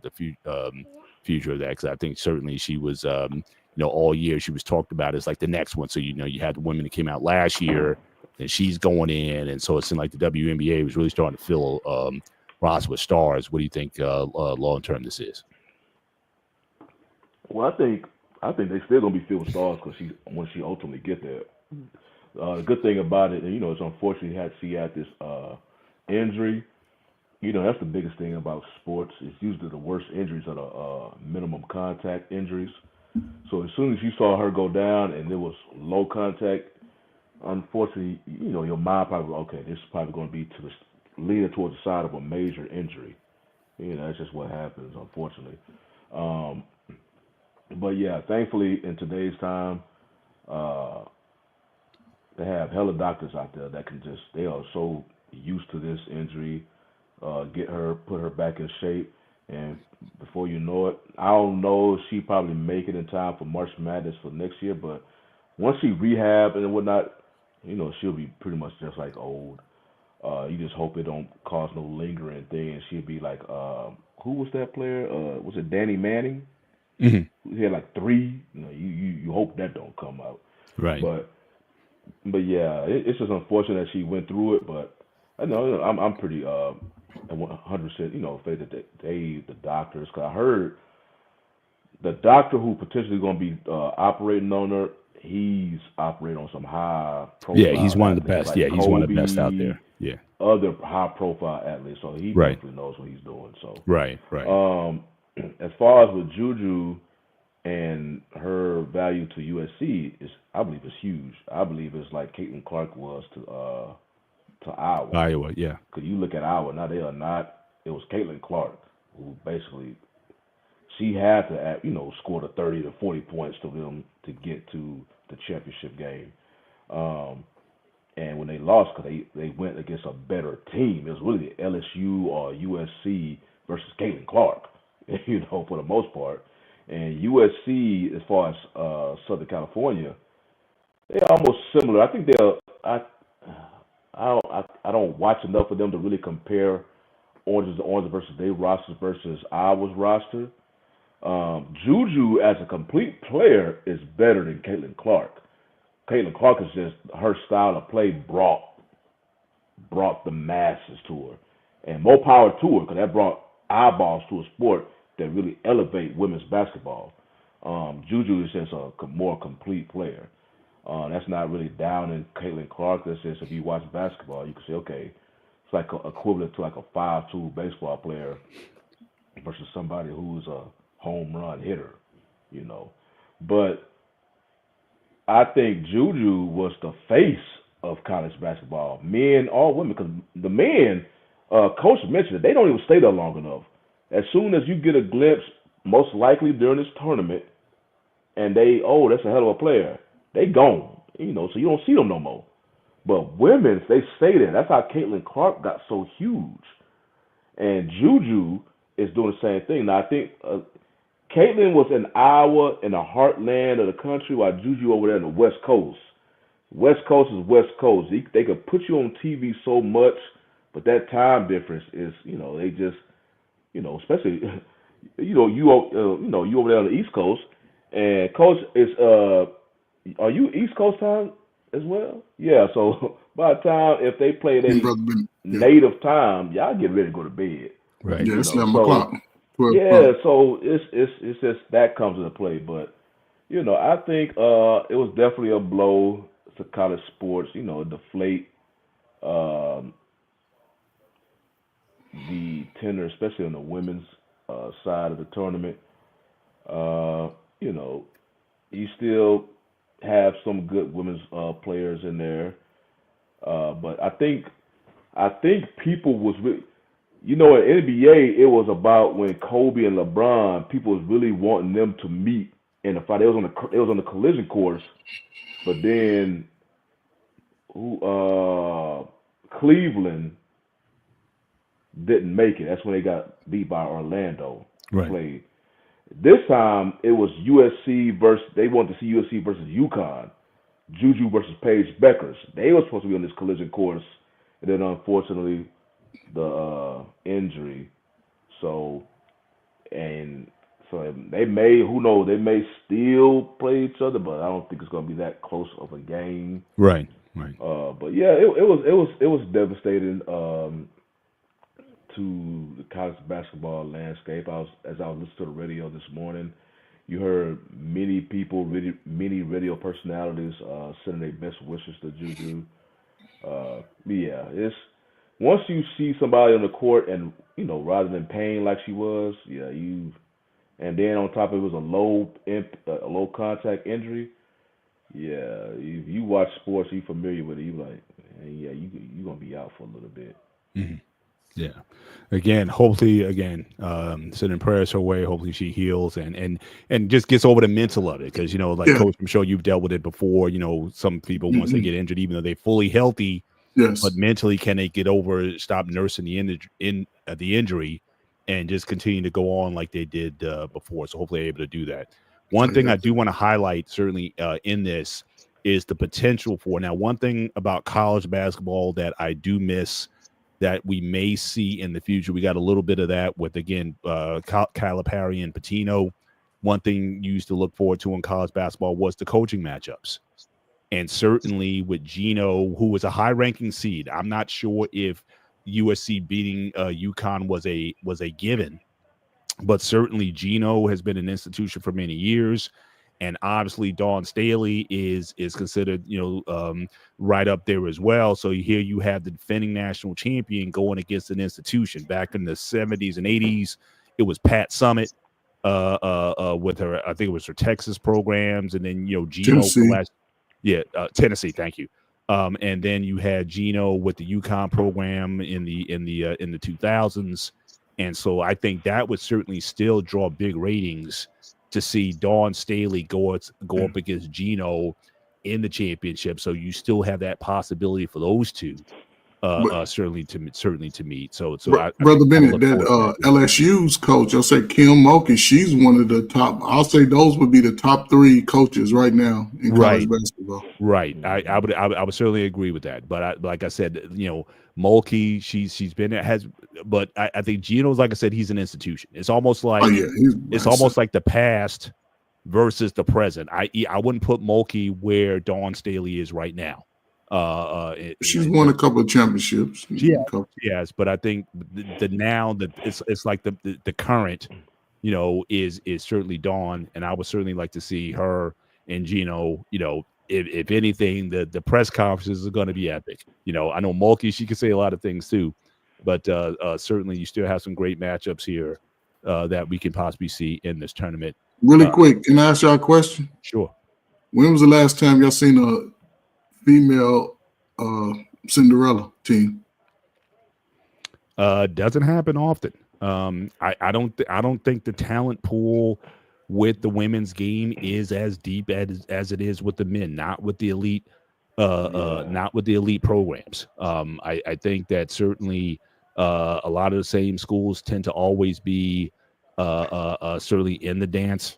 future of that? Because I think certainly she was, all year she was talked about as like the next one. So you had the women that came out last year, and she's going in, and so it seemed like the WNBA was really starting to fill roster with stars. What do you think long term this is? Well, I think they're still gonna be filled with stars when she ultimately get there. The good thing about it, it's unfortunate she had this injury. That's the biggest thing about sports. It's usually the worst injuries are the minimum contact injuries. So as soon as you saw her go down and there was low contact, unfortunately, your mind probably, okay, this is probably going to be leaning towards the side of a major injury. That's just what happens, unfortunately. But yeah, thankfully in today's time, they have hella doctors out there that they are so used to this injury, put her back in shape, and before you know it, I don't know if she probably make it in time for March Madness for next year, but once she rehab and whatnot, she'll be pretty much just like old. You just hope it don't cause no lingering thing, and she'll be like, who was that player? Was it Danny Manning? Mm-hmm. He had like 3. You hope that don't come out. Right. But yeah, it's just unfortunate that she went through it. But I know I'm pretty 100% faith that the doctors. Cause I heard the doctor who potentially going to be operating on her, he's operating on some high profile. Yeah, he's one of the best. Like he's one of the best out there. Yeah. Other high profile athletes, so he definitely knows what he's doing. So right. As far as with Juju and her value to USC, I believe it's huge. I believe it's like Caitlin Clark was to Iowa. Iowa, yeah. Because you look at Iowa now, they are not. It was Caitlin Clark who basically she had to score the 30 to 40 points to them to get to the championship game. And when they lost, because they went against a better team, it was really LSU or USC versus Caitlin Clark. For the most part. And USC, as far as Southern California, they're almost similar. I think I don't watch enough of them to really compare oranges to oranges versus their roster versus our roster. Juju as a complete player is better than Caitlin Clark. Caitlin Clark is just her style of play brought the masses to her, and more power to her because that brought eyeballs to a sport that really elevate women's basketball. Juju is just a more complete player. That's not really down in Caitlin Clark. That's just if you watch basketball, you can say, okay, it's like equivalent to like a 5'2" baseball player versus somebody who's a home run hitter, you know. But I think Juju was the face of college basketball, men or women, because the men, coach mentioned it, they don't even stay there long enough. As soon as you get a glimpse, most likely during this tournament, and that's a hell of a player, they gone, you know, so you don't see them no more. But women, they stay there. That's how Caitlin Clark got so huge. And Juju is doing the same thing. Now, I think Caitlin was in Iowa, in the heartland of the country, while Juju over there in the West Coast. West Coast is West Coast. They could put you on TV so much, but that time difference is, you know, they just, you know, especially, you know, you over there on the East Coast, and Coach is, are you East Coast time as well? Yeah. So by the time if they play their native time, y'all get ready to go to bed. Right. Yeah, it's 11 o'clock. 12 yeah. o'clock. So it's just that comes into play, but you know, I think it was definitely a blow to college sports. You know, deflate the tenor, especially on the women's side of the tournament. You know, you still have some good women's players in there, but I think people was really, you know, at NBA it was about when Kobe and LeBron, people was really wanting them to meet in a fight. It was on the collision course, but then Cleveland didn't make it. That's when they got beat by Orlando. Right. Played. This time it was USC versus. They wanted to see USC versus UConn. Juju versus Paige Beckers. They were supposed to be on this collision course, and then unfortunately the injury. So they may, who knows, they may still play each other, but I don't think it's going to be that close of a game. Right. But yeah, it was devastating to the college basketball landscape. As I was listening to the radio this morning, you heard many people, many radio personalities sending their best wishes to Juju. Yeah, it's once you see somebody on the court and, you know, rather than pain like she was, yeah, and then on top of it was a low contact injury. Yeah, if you watch sports, you familiar with it. You like, yeah, you gonna be out for a little bit. Mm-hmm. Yeah. Again, hopefully, sending prayers her way. Hopefully she heals and just gets over the mental of it. Because, you know, like Coach, I'm sure you've dealt with it before. You know, some people, once they get injured, even though they're fully healthy, but mentally, can they get over, stop nursing the injury and just continue to go on like they did before? So hopefully they're able to do that. One thing I do want to highlight, certainly in this, is the potential for, now, one thing about college basketball that I do miss that we may see in the future. We got a little bit of that with, again, Calipari and Pitino. One thing you used to look forward to in college basketball was the coaching matchups. And certainly with Gino, who was a high-ranking seed, I'm not sure if USC beating UConn was a given, but certainly Gino has been an institution for many years. And obviously, Dawn Staley is considered, right up there as well. So here you have the defending national champion going against an institution. Back in the 70s and 80s, it was Pat Summitt with her, I think it was her Texas programs, and then Gino Tennessee. Thank you. And then you had Gino with the UConn program in the 2000s, and so I think that would certainly still draw big ratings to see Dawn Staley go up against Gino in the championship. So you still have that possibility for those two, certainly to meet. So Brother Bennett, that LSU's coach, I'll say Kim Mulkey, she's one of the top. I'll say those would be the top 3 coaches right now in college basketball. Right. I would certainly agree with that. But like I said, Mulkey, she's been has but I think Gino's, like I said, he's an institution. It's almost Oh like yeah, he's it's massive. almost like the past versus the present. I wouldn't put Mulkey where Dawn Staley is right now. She's won a couple of championships. Yes, but I think the now that it's like the current, is certainly Dawn, and I would certainly like to see her and Gino. If anything, the press conferences are going to be epic. I know Mulkey, she can say a lot of things too, but certainly you still have some great matchups here that we can possibly see in this tournament. Really quick, can I ask y'all a question? Sure. When was the last time y'all seen a female Cinderella team? Doesn't happen often. I don't think the talent pool with the women's game is as deep as it is with the men, not with the elite programs. I think that certainly a lot of the same schools tend to always be certainly in the dance,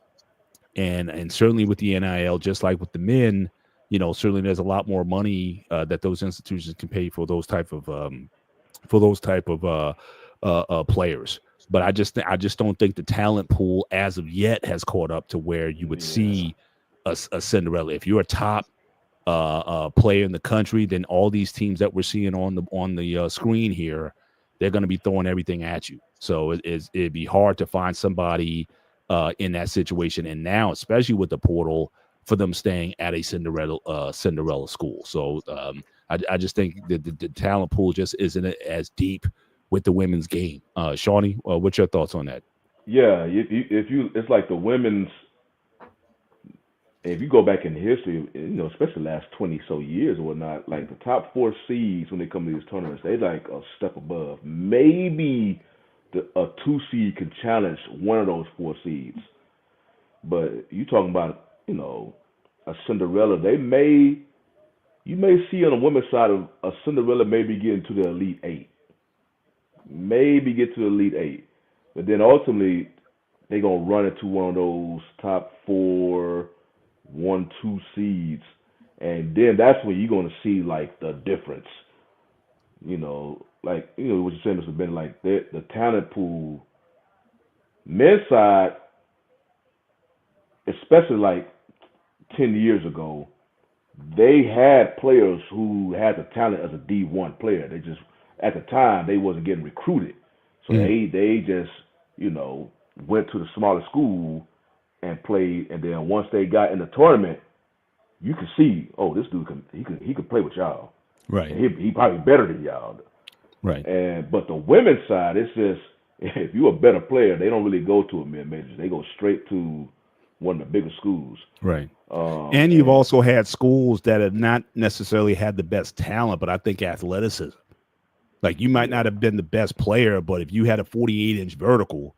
and certainly with the NIL, just like with the men, certainly there's a lot more money that those institutions can pay for those type of players. But I just don't think the talent pool as of yet has caught up to where you would see a Cinderella. If you're a top player in the country, then all these teams that we're seeing on the screen here, they're going to be throwing everything at you. So it'd be hard to find somebody in that situation. And now, especially with the portal, for them staying at a Cinderella school. So I just think the talent pool just isn't as deep with the women's game. Shawnee, what's your thoughts on that? Yeah, if you, it's like the women's. If you go back in history, especially the last 20 so years or whatnot, like the top 4 seeds when they come to these tournaments, they like a step above. Maybe a 2 seed can challenge one of those 4 seeds. But you talking about, a Cinderella, you may see on the women's side of a Cinderella maybe getting to the Elite 8. Maybe get to the Elite 8. But then ultimately, they're going to run into one of those top 4, 1, 2 seeds. And then that's when you're going to see, like, the difference. What you're saying, Mr. Ben, like, the talent pool, men's side, especially like 10 years ago, they had players who had the talent as a D1 player. They just, at the time, they wasn't getting recruited. So they just, went to the smaller school and played. And then once they got in the tournament, you could see, oh, this dude he could play with y'all. Right. And he probably better than y'all. Right. But the women's side, it's just, if you're a better player, they don't really go to a mid-majors. They go straight to one of the bigger schools. Right. And you've also had schools that have not necessarily had the best talent, but I think athleticism. Like, you might not have been the best player, but if you had a 48-inch vertical,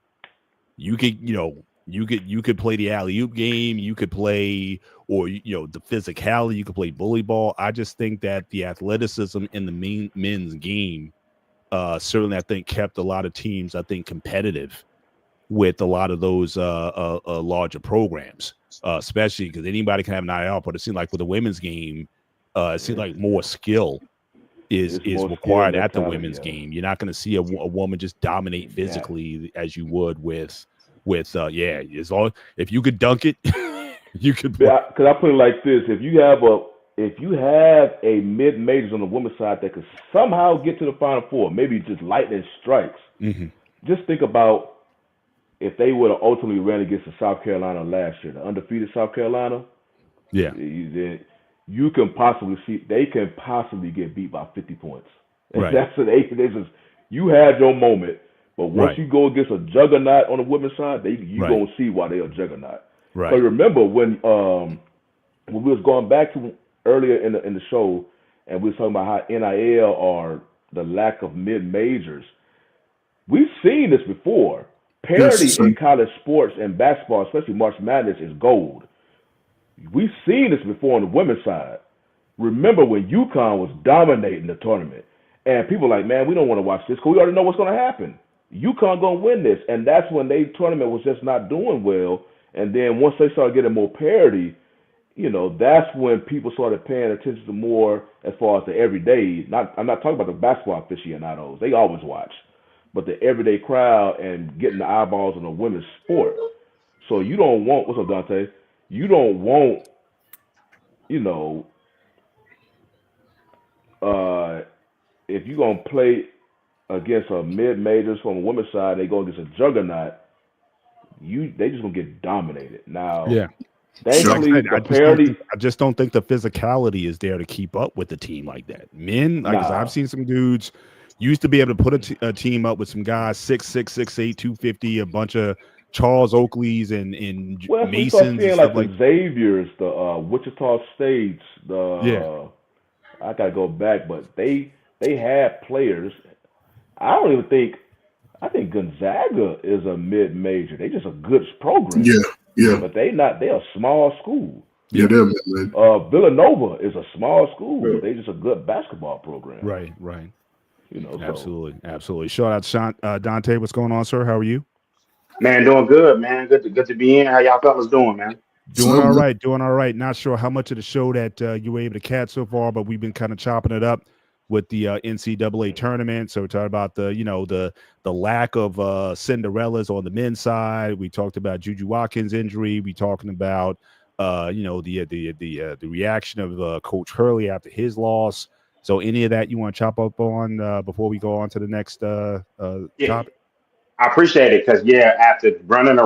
you could play the alley-oop game, you could play, or the physicality, you could play bully ball. I just think that the athleticism in the men's game certainly, I think, kept a lot of teams, competitive with a lot of those larger programs, especially because anybody can have an IR, but it seems like with the women's game, it seems like more skill is required at the women's game. You're not going to see a woman just dominate physically as you would with as long if you could dunk it, you could. Because I put it like this: if you have a mid majors on the women's side that could somehow get to the Final Four, maybe just lightning strikes. Mm-hmm. Just think about if they would have ultimately ran against the South Carolina last year, the undefeated South Carolina. Yeah. You can possibly see they can possibly get beat by 50 points. And right. That's you had your moment, but once you go against a juggernaut on the women's side, you gonna see why they're a juggernaut. Right. So remember when we was going back to earlier in the show, and we was talking about how NIL or the lack of mid majors. We've seen this before. Parity in college sports and basketball, especially March Madness, is gold. We've seen this before on the women's side. Remember when UConn was dominating the tournament, and people were like, man, we don't want to watch this because we already know what's going to happen. UConn going to win this, and that's when their tournament was just not doing well. And then once they started getting more parity, that's when people started paying attention to more as far as the everyday. I'm not talking about the basketball aficionados. They always watch. but the everyday crowd and getting the eyeballs on a women's sport. So you don't want, what's up, Dante? You don't want, you know, if you're going to play against a mid-majors from a women's side, they go against a juggernaut, they just going to get dominated. Now, Yeah. thankfully, I just don't think the physicality is there to keep up with a team like that. Men, like I've seen some dudes used to be able to put a team up with some guys 6'6", 6'8", 250, a bunch of Charles Oakleys and Masons and stuff like the Xaviers, the Wichita States, I gotta go back, but they had players. I think Gonzaga is a mid-major. They just a good program. Yeah. But they're a small school. Yeah, they're mid. Villanova is a small school, but they just a good basketball program. Right. You know, Absolutely. Shout out to Dante. What's going on, sir? How are you? Man, doing good, man. Good to be in. How y'all fellas doing, man? Doing all right. Not sure how much of the show that you were able to catch so far, but we've been kind of chopping it up with the NCAA tournament. So we talked about the lack of Cinderellas on the men's side. We talked about Juju Watkins' injury. We talking about the reaction of Coach Hurley after his loss. So any of that you want to chop up on before we go on to the next topic? I appreciate it because after running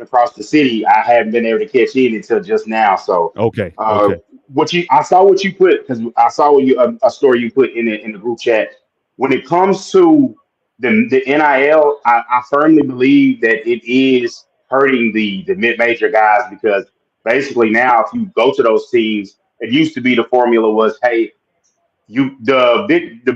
across the city, I haven't been able to catch in until just now. So okay. I saw what you put because I saw a story you put in the group chat. When it comes to the NIL, I firmly believe that it is hurting the mid-major guys because basically now if you go to those teams, it used to be the formula was, hey, the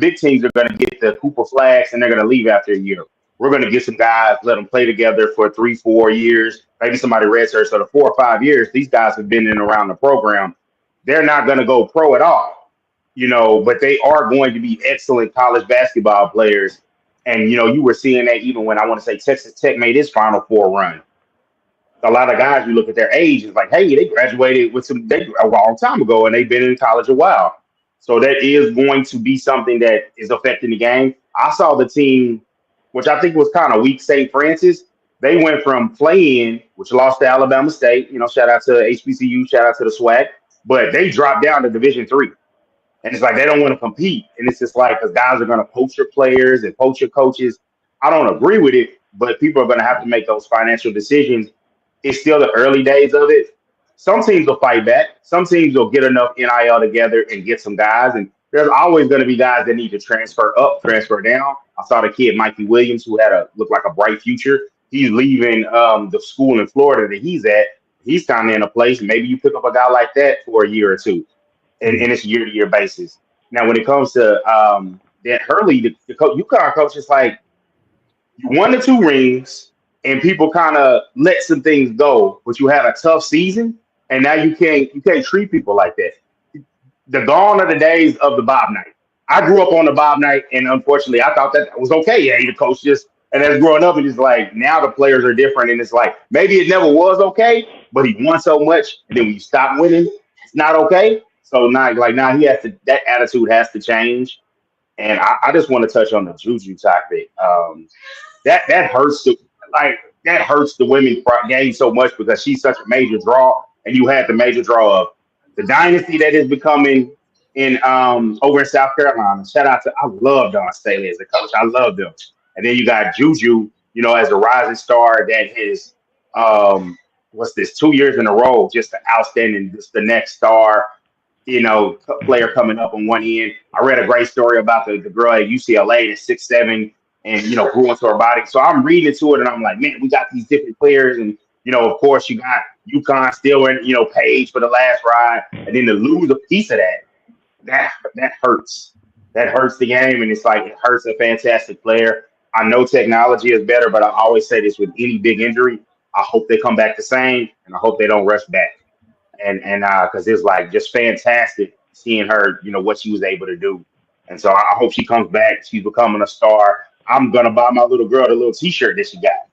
big teams are going to get the Cooper flags and they're going to leave after a year. We're going to get some guys, let them play together for 3-4 years, maybe somebody redshirts. So the 4 or 5 years, these guys have been in and around the program. They're not going to go pro at all, but they are going to be excellent college basketball players. And, you were seeing that even when I want to say Texas Tech made its Final Four run. A lot of guys, you look at their age, it's like, hey, they graduated a long time ago and they've been in college a while. So that is going to be something that is affecting the game. I saw the team, which I think was kind of weak, St. Francis. They went from playing, which lost to Alabama State. Shout out to HBCU, shout out to the SWAC. But they dropped down to Division III. And it's like they don't want to compete. And it's just like, because guys are going to poach your players and poach your coaches. I don't agree with it, but people are going to have to make those financial decisions. It's still the early days of it. Some teams will fight back. Some teams will get enough NIL together and get some guys. And there's always going to be guys that need to transfer up, transfer down. I saw the kid, Mikey Williams, who looked like a bright future. He's leaving the school in Florida that he's at. He's kind of in a place. Maybe you pick up a guy like that for a year or two. And it's year-to-year basis. Now, when it comes to that Hurley, the UConn coach is like, you won the 2 rings, and people kind of let some things go, but you had a tough season, and now you can't treat people like that. The gone are the days of the Bob Knight. I grew up on the Bob Knight, and unfortunately, I thought that was okay. Yeah, the coach and as growing up, it's like now the players are different, and it's like maybe it never was okay, but he won so much, and then when you stop winning, it's not okay. So now he has to. That attitude has to change, and I just want to touch on the Juju topic. That hurts the women's game so much because she's such a major draw, and you had the major draw of the dynasty that is becoming in over in South Carolina. Shout out to I love Dawn Staley as a coach. I love them. And then you got Juju, as a rising star that is 2 years in a row, just an outstanding, just the next star, player coming up on one end. I read a great story about the girl at UCLA that's 6'7" and grew into her body. So I'm reading into it and I'm like, man, we got these different players, and of course you got UConn still in, Page for the last ride, and then to lose a piece of that hurts. That hurts the game, and it's like it hurts a fantastic player. I know technology is better, but I always say this with any big injury, I hope they come back the same, and I hope they don't rush back. And because it's like just fantastic seeing her, what she was able to do. And so I hope she comes back. She's becoming a star. I'm gonna buy my little girl the little T-shirt that she got.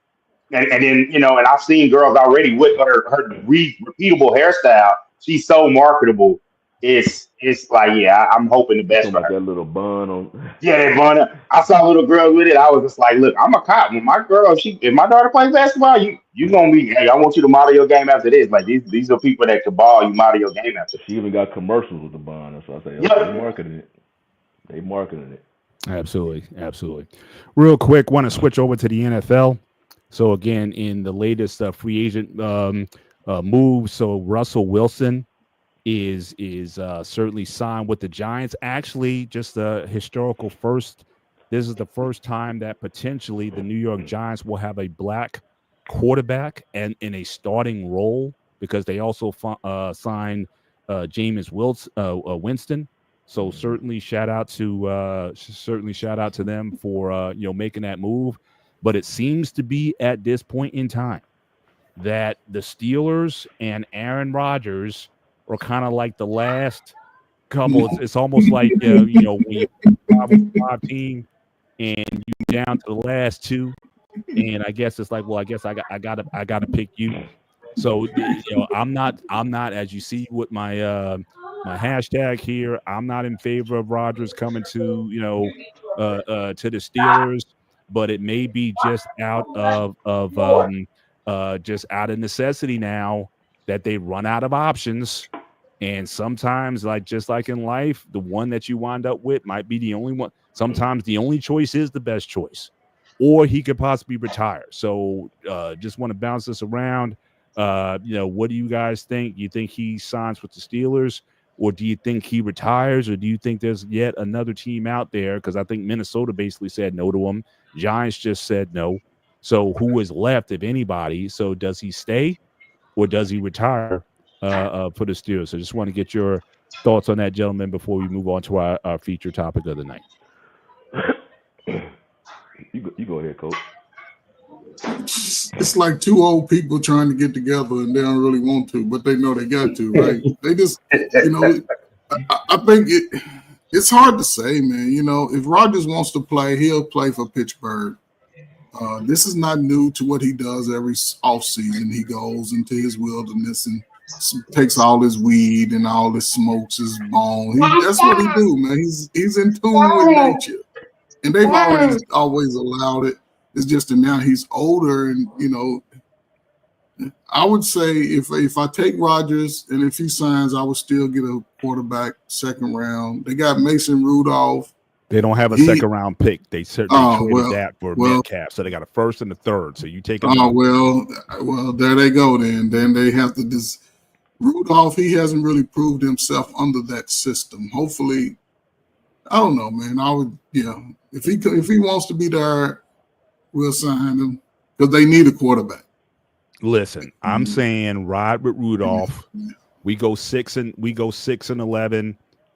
And then and I've seen girls already with her repeatable hairstyle. She's so marketable it's like, yeah, I'm hoping the You best talking for about her. that little bun on? Yeah, that Vanna. I saw little girls with it. I was just like, look, I'm a cop. When my girl, if my daughter plays basketball, you gonna be. Hey, I want you to model your game after this. Like these are people that can ball. You model your game after She this. even got commercials with the bun. So I say, okay, they Yep. marketing it. They marketing it. Absolutely, absolutely. Real quick, want to switch over to the NFL. So again, in the latest free agent move, so Russell Wilson is certainly signed with the Giants. Actually, just a historical first. This is the first time that potentially the New York Giants will have a black quarterback and in a starting role because they also signed Winston. So certainly shout out to them for making that move. But it seems to be at this point in time that the Steelers and Aaron Rodgers are kind of like the last couple. It's almost like when you 5 team and you down to the last two, and I guess it's like, well, I guess I gotta pick you. So I'm not as you see with my hashtag here. I'm not in favor of Rodgers coming to to the Steelers, but it may be just out of just out of necessity now that they run out of options. And sometimes, just like in life, the one that you wind up with might be the only one. Sometimes the only choice is the best choice, or he could possibly retire. So just want to bounce this around. What do you guys think? You think he signs with the Steelers, or do you think he retires, or do you think there's yet another team out there? Because I think Minnesota basically said no to him. Giants just said no. So who is left, if anybody? So does he stay, or does he retire for the Steelers? So just want to get your thoughts on that, gentlemen, before we move on to our feature topic of the night. You go ahead, coach. It's like two old people trying to get together and they don't really want to, but they know they got to, right? They just, I think it's hard to say, man. If Rodgers wants to play, he'll play for Pittsburgh. This is not new to what he does every offseason. He goes into his wilderness and takes all his weed and all his smokes his bone. That's what he do, man. He's in tune with nature, and they've always allowed it. It's just that now he's older, and I would say if I take Rodgers and if he signs, I would still get a quarterback second round. They got Mason Rudolph. They don't have a second round pick. They certainly traded that for Metcalf, so they got a first and a third. So you take. Well, there they go. Then they have to Rudolph. He hasn't really proved himself under that system. Hopefully, I don't know, man. I would, if he wants to be there, we'll sign him because they need a quarterback. Listen, I'm saying ride with Rudolph. We go 6-11.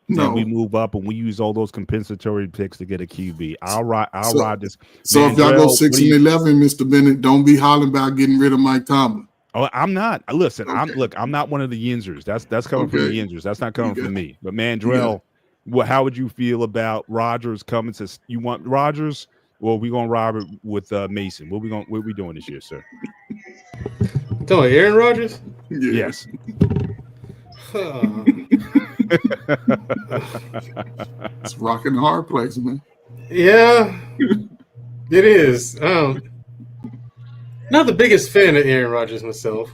Then we move up and we use all those compensatory picks to get a QB. I'll ride this. So if y'all go 6-11, Mr. Bennett, don't be hollering about getting rid of Mike Tomlin. Oh, I'm not. Listen, I'm not one of the Yinzers. That's coming from the Yinzers. That's not coming from me. But Mandrell, how would you feel about Rodgers coming to? You want Rodgers, or are we going to ride with Mason? What we doing this year, sir? You talking about Aaron Rodgers? Yes. It's rocking the hard place, man. Yeah, it is. Not the biggest fan of Aaron Rodgers myself,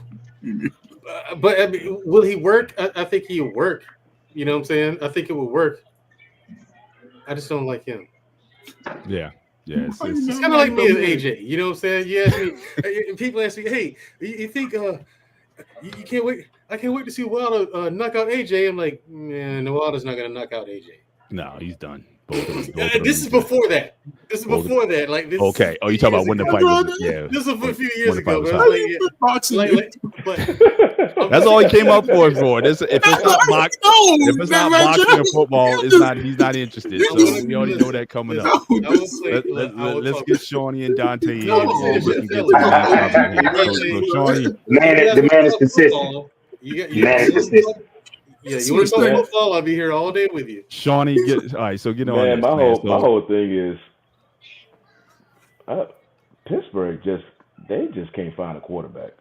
but I mean, will he work? I think he'll work. You know what I'm saying? I think it will work. I just don't like him. Yeah. It's kind of like me and AJ. You know what I'm saying? You ask me, people ask me, "Hey, you think you can't wait? I can't wait to see Wilder knock out AJ." I'm like, man, Wilder's not gonna knock out AJ. No, he's done. This is before that. Like this. Okay. Oh, you talking about when the fight was? Yeah. This was a few years ago. That's all he came up for. If it's not boxing or football, he's not interested. So we already know that coming up. Let's get Shawnee and Dante in. Shawnee, the man is consistent. Man is consistent. Yeah, you want to talk football? I'll be here all day with you. Shawnee, all right. So my whole thing is Pittsburgh just can't find a quarterback.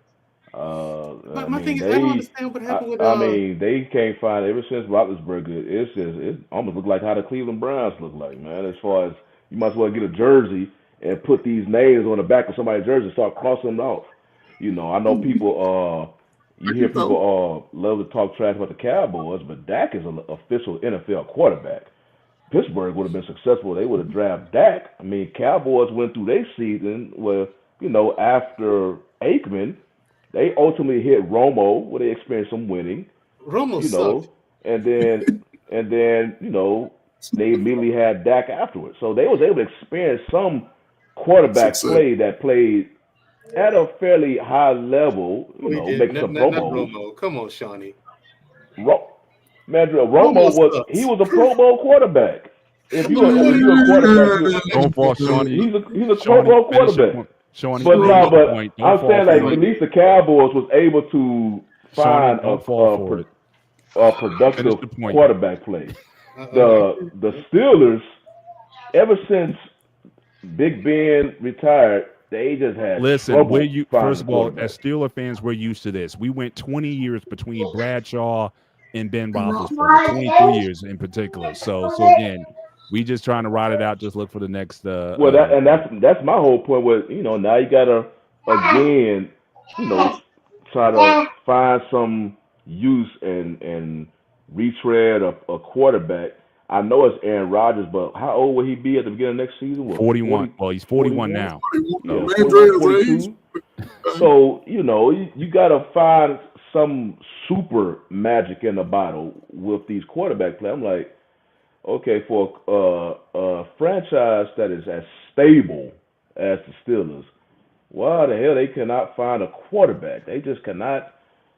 My thing is, I don't understand what happened with. I mean, they can't find ever since Roethlisberger. It almost looked like how the Cleveland Browns look like, man. As far as you might as well get a jersey and put these names on the back of somebody's jersey and start crossing them off. You know, I know people. You hear people love to talk trash about the Cowboys, but Dak is an official NFL quarterback. Pittsburgh would have been successful. They would have drafted Dak. I mean, Cowboys went through their season where, you know, after Aikman, they ultimately hit Romo, where they experienced some winning. Romo know, sucked. and then you know, they immediately had Dak afterwards. So they was able to experience some quarterback play that played at a fairly high level. You know, make some Pro Bowl. Romo. Come on, Shawnee. Romo was a Pro Bowl quarterback. If you're a quarterback, don't fall, Shawnee. He's a Pro Bowl quarterback. Shawnee, but I'm saying like at least the Cowboys was able to find a productive quarterback play. The Steelers, ever since Big Ben retired, they just had Listen, first of all, as Steeler fans, we're used to this. We went 20 years between Bradshaw and Ben Roethlisberger, 23 years in particular. So again, we just trying to ride it out. Just look for the next. That's my whole point. With now you gotta again, try to find some use and retread a quarterback. I know it's Aaron Rodgers, but how old will he be at the beginning of next season? 41. Well, he's 41 now. Yeah, 42. So you gotta find some super magic in the bottle with these quarterback play. I'm like, okay, for a franchise that is as stable as the Steelers, why the hell they cannot find a quarterback? They just cannot.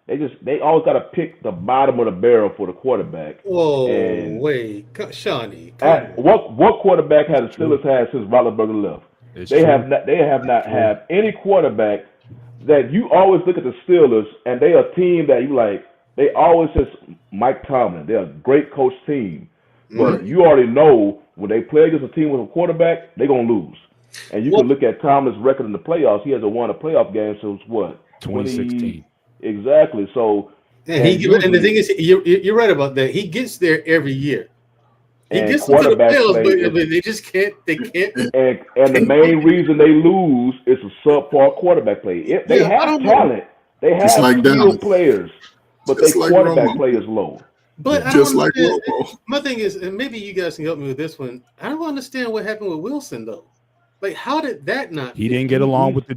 They always got to pick the bottom of the barrel for the quarterback. Whoa, wait, Shawnee. What quarterback has the Steelers had since Roethlisberger left? They have not had any quarterback that you always look at the Steelers and they are a team that you like. They always says Mike Tomlin. They're a great coach team. But you already know when they play against a team with a quarterback, they're going to lose. And you can look at Tomlin's record in the playoffs. He hasn't won a playoff game since what? 2016. Exactly. So, and the thing is, you're right about that. He gets there every year. He gets to the playoffs, but they just can't. They can't. And the main reason they lose is a subpar quarterback play. They have talent. They have skilled players, but their quarterback play is low. But I don't understand. My thing is, and maybe you guys can help me with this one. I don't understand what happened with Wilson though. Like, how did that not? He didn't get along with the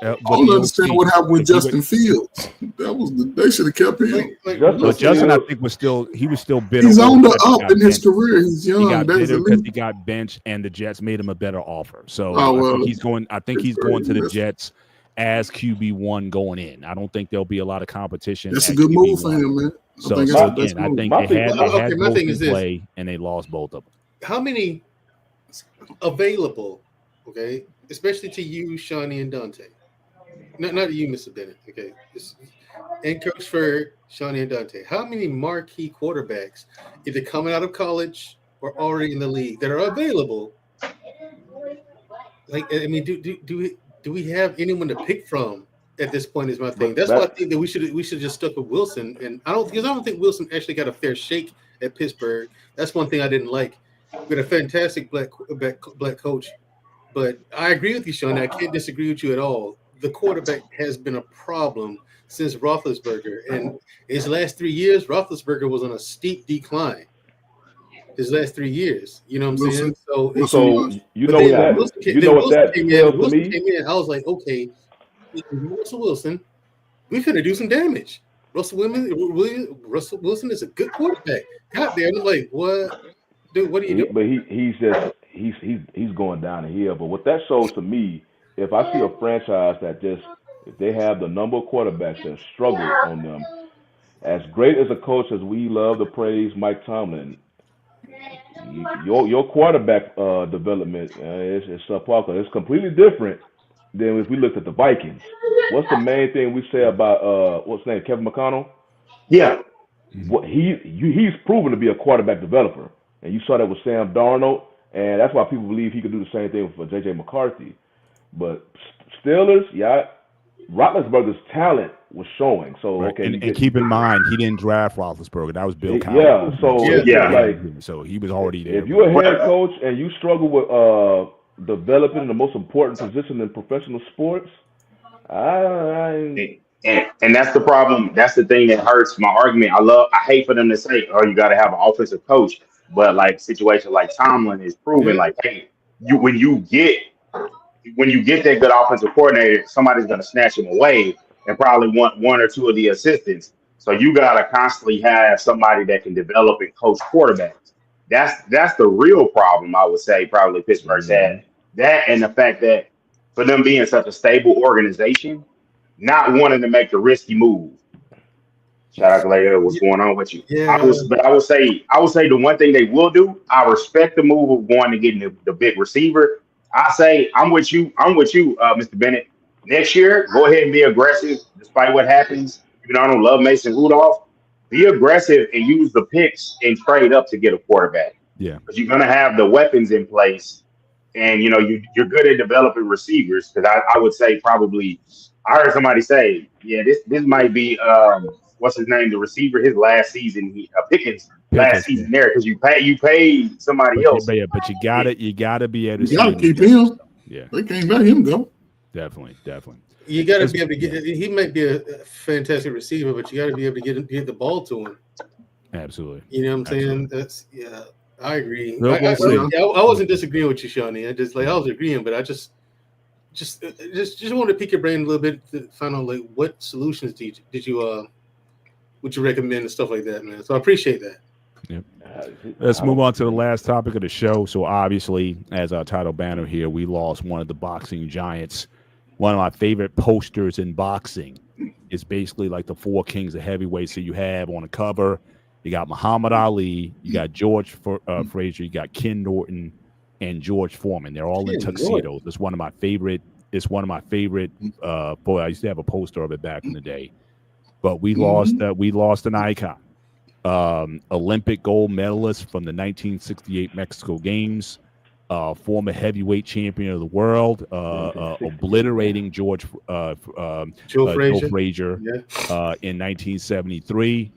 I don't understand what happened with Justin Fields. They should have kept him. But Justin, I think was still bitter. He's on the up in his career. He's young. He got bitter because he got benched, and the Jets made him a better offer. So I think he's going to the Jets as QB1 going in. I don't think there'll be a lot of competition. That's a good move for him, man. I think they had both in play, and they lost both of them. How many available? Okay, especially to you, Shawnee and Dante. Not you, Mr. Bennett. Okay, and Coach Ferg, Shawnee and Dante. How many marquee quarterbacks, either coming out of college or already in the league, that are available? Like, I mean, do we have anyone to pick from at this point? Is my thing. That's why I think that we should just stuck with Wilson. And I don't think Wilson actually got a fair shake at Pittsburgh. That's one thing I didn't like. We had a fantastic black coach. But I agree with you, Sean. I can't disagree with you at all. The quarterback has been a problem since Roethlisberger. And his last 3 years, Roethlisberger was on a steep decline. His last 3 years. You know what I'm saying? So you know what that tells me? Came in, I was like, okay, Russell Wilson, we finna do some damage. Russell Wilson is a good quarterback. Got there, and I'm like, what? Dude, what are you doing? But he's going down the hill. But what that shows to me, if I see a franchise that if they have the number of quarterbacks that struggle on them, as great as a coach as we love to praise Mike Tomlin, your quarterback development is subpar. It's completely different than if we looked at the Vikings. What's the main thing we say about what's his name, Kevin McConnell? Yeah, what he's proven to be a quarterback developer, and you saw that with Sam Darnold. And that's why people believe he could do the same thing for J.J. McCarthy. But Steelers, Roethlisberger's talent was showing. So Right. okay, And keep in mind, he didn't draft Roethlisberger. That was Bill Cowher. Yeah, so it's Yeah. like so he was already there. if you're a head coach and you struggle with developing the most important position in professional sports, And that's the problem. That's the thing that hurts my argument. I hate for them to say, "Oh, you got to have an offensive coach," but like situation like Tomlin is proven, Yeah. like, hey, when you get that good offensive coordinator, somebody's going to snatch him away and probably want one or two of the assistants. So you got to constantly have somebody that can develop and coach quarterbacks. That's the real problem, I would say. Probably Pittsburgh's had that, and the fact that for them being such a stable organization, not wanting to make the risky move. Shout out to Leia, what's going on with you? Yeah. I would say the one thing they will do. I respect the move of going to getting the big receiver. I say I'm with you, Mr. Bennett. Next year, go ahead and be aggressive, despite what happens. Even though I don't love Mason Rudolph, be aggressive and use the picks and trade up to get a quarterback. Yeah, because you're gonna have the weapons in place, and you're good at developing receivers. Because I would say probably. I heard somebody say, yeah, this might be what's his name, the receiver, his last season, Pickens last season there, because you paid somebody else. But you gotta be able to. You gotta keep him. Yeah, they can't let him go. Definitely. You got to be able to get. He might be a fantastic receiver, but you got to be able to get the ball to him. Absolutely. You know what I'm saying? That's I agree. Well, I wasn't disagreeing with you, Shawnee. I was agreeing, but I just want to pick your brain a little bit to find out like what solutions would you recommend and stuff like that, man. So I appreciate that. Yep. Let's move on to the last topic of the show. So obviously, as our title banner here, we lost one of the boxing giants. One of my favorite posters in boxing is basically like the four kings of heavyweights that you have on the cover. You got Muhammad Ali, you got George Frazier, you got Ken Norton, and George Foreman. They're all in tuxedos. It's one of my favorite. Boy, I used to have a poster of it back in the day. But we lost an icon, Olympic gold medalist from the 1968 Mexico Games, former heavyweight champion of the world, obliterating Joe Frazier in 1973.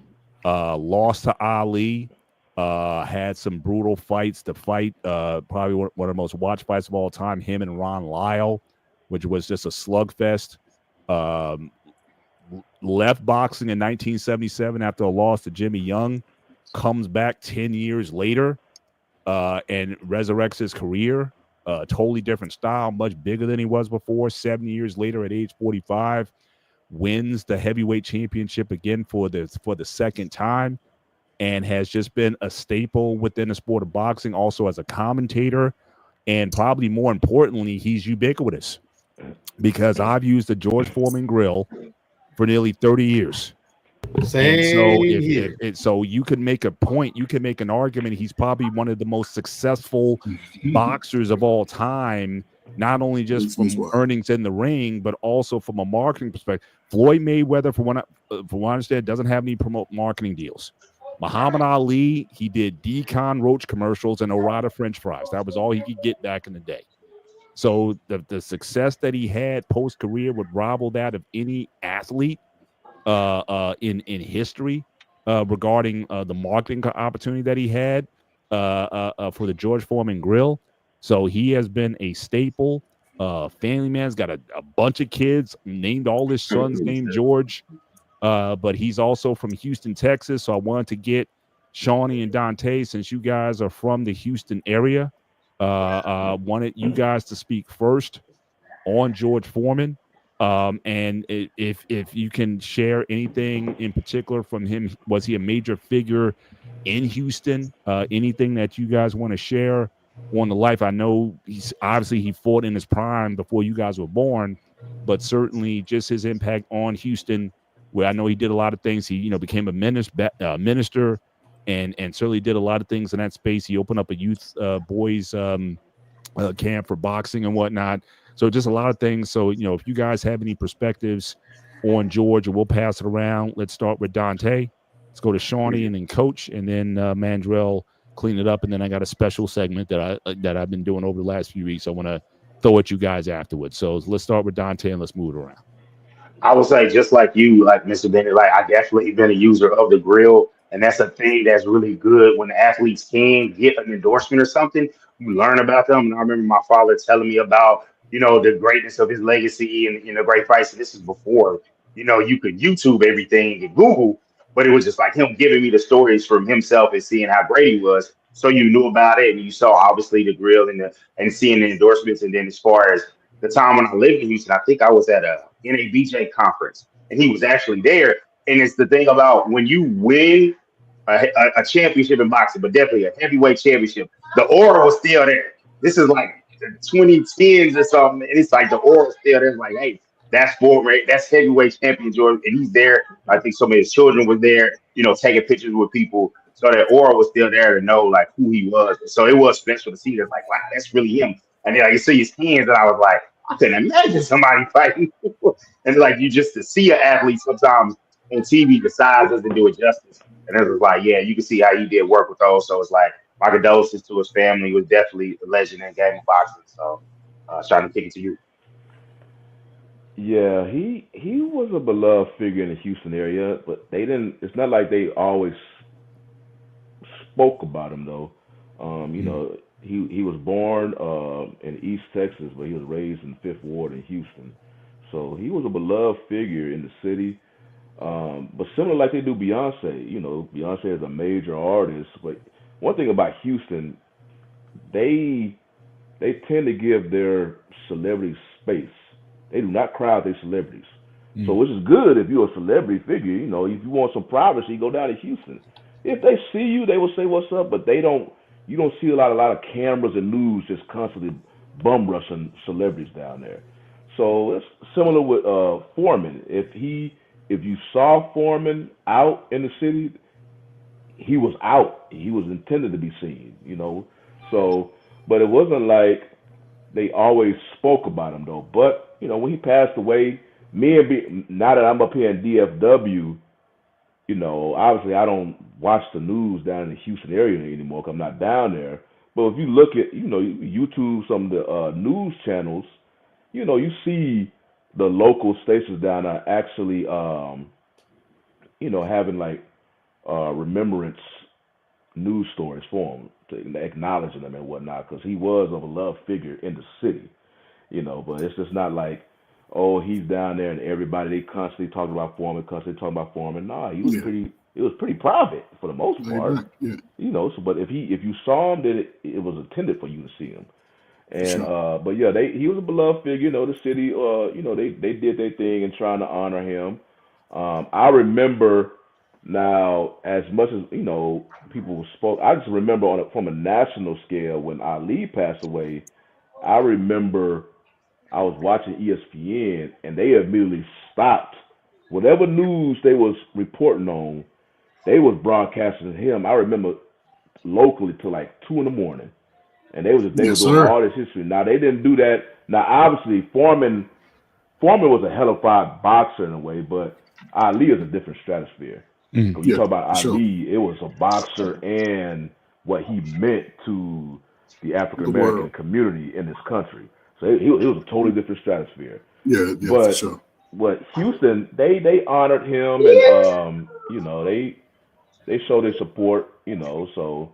Lost to Ali. Had some brutal fights to fight. Probably one of the most watched fights of all time. Him and Ron Lyle, which was just a slugfest. Left boxing in 1977 after a loss to Jimmy Young. Comes back 10 years later and resurrects his career. Totally different style, much bigger than he was before. 7 years later, at age 45, wins the heavyweight championship again for the second time. And has just been a staple within the sport of boxing, also as a commentator. And probably more importantly, he's ubiquitous because I've used the George Foreman grill for nearly 30 years. So you can make a point, you can make an argument. He's probably one of the most successful boxers of all time, not only just from earnings in the ring, but also from a marketing perspective. Floyd Mayweather, from what I understand, doesn't have any marketing deals. Muhammad Ali, he did Decon Roach commercials and Orada French fries. That was all he could get back in the day. So the success that he had post-career would rival that of any athlete in history regarding the marketing opportunity that he had for the George Foreman grill. So he has been a staple. Family man's got a bunch of kids, named all his sons named George. But he's also from Houston, Texas. So I wanted to get Shawnee and Dante, since you guys are from the Houston area, wanted you guys to speak first on George Foreman. And if you can share anything in particular from him, was he a major figure in Houston? Anything that you guys want to share on the life? I know he fought in his prime before you guys were born, but certainly just his impact on Houston, where I know he did a lot of things. He, became a minister and certainly did a lot of things in that space. He opened up a youth boys camp for boxing and whatnot. So just a lot of things. So, if you guys have any perspectives on George, we'll pass it around. Let's start with Dante. Let's go to Shawnee and then Coach, and then Mandrell clean it up. And then I got a special segment that I've been doing over the last few weeks. I want to throw at you guys afterwards. So let's start with Dante and let's move it around. I would say just like you, like Mr. Bennett, like I definitely been a user of the grill. And that's a thing that's really good when the athletes can get an endorsement or something, you learn about them. And I remember my father telling me about, the greatness of his legacy and the great fights. And this is before, you could YouTube everything and Google, but it was just like him giving me the stories from himself and seeing how great he was. So you knew about it and you saw obviously the grill and seeing the endorsements. And then as far as the time when I lived in Houston, I think I was at a NABJ conference, and he was actually there. And it's the thing about when you win a championship in boxing, but definitely a heavyweight championship, the aura was still there. This is like the 2010s or something, and it's like the aura was still there. It's like, hey, that's heavyweight champion George, and he's there. I think some of his children were there, taking pictures with people. So that aura was still there to know like who he was. So it was special to see that, like, wow, that's really him. And then I could see his hands, and I was like, I couldn't imagine somebody fighting. And like you just to see an athlete sometimes on TV, the size doesn't do it justice. And it was like, yeah, you can see how he did work with those. So it's like my condolences to his family. He was definitely a legend in the game of boxing. So trying to kick it to you. Yeah, he was a beloved figure in the Houston area, but they didn't. It's not like they always spoke about him though. He was born in East Texas, but he was raised in Fifth Ward in Houston. So he was a beloved figure in the city. But similar like they do Beyonce, Beyonce is a major artist. But one thing about Houston, they tend to give their celebrities space. They do not crowd their celebrities. So which is good if you're a celebrity figure. If you want some privacy, go down to Houston. If they see you, they will say what's up, but they don't. You don't see a lot of cameras and news just constantly bum rushing celebrities down there. So it's similar with Foreman. If you saw Foreman out in the city, he was out. He was intended to be seen. So, but it wasn't like they always spoke about him though. But when he passed away, now that I'm up here in DFW. Obviously I don't watch the news down in the Houston area anymore because I'm not down there. But if you look at, YouTube, some of the news channels, you see the local stations down there actually, having remembrance news stories for him, acknowledging them and whatnot, because he was a beloved figure in the city, but it's just not like, oh, he's down there and everybody, they constantly talking about Foreman, Nah, he was it was pretty private for the most part. Yeah. So but if you saw him, then it was intended for you to see him. And Sure. but yeah, he was a beloved figure, the city, they did their thing in trying to honor him. I remember now, as much as people spoke, I just remember from a national scale when Ali passed away. I remember I was watching ESPN and they immediately stopped whatever news they was reporting on. They was broadcasting him. I remember locally till 2 a.m, and they was Yes, doing sir. all this history. Now they didn't do that. Now obviously Foreman was a hellified boxer in a way, but Ali is a different stratosphere. When you Yeah, talk about sure. Ali, it was a boxer and what he meant to the African The American world. community in this country. So it was a totally different stratosphere. Yeah, for But sure. Houston, they honored him, and they showed their support. So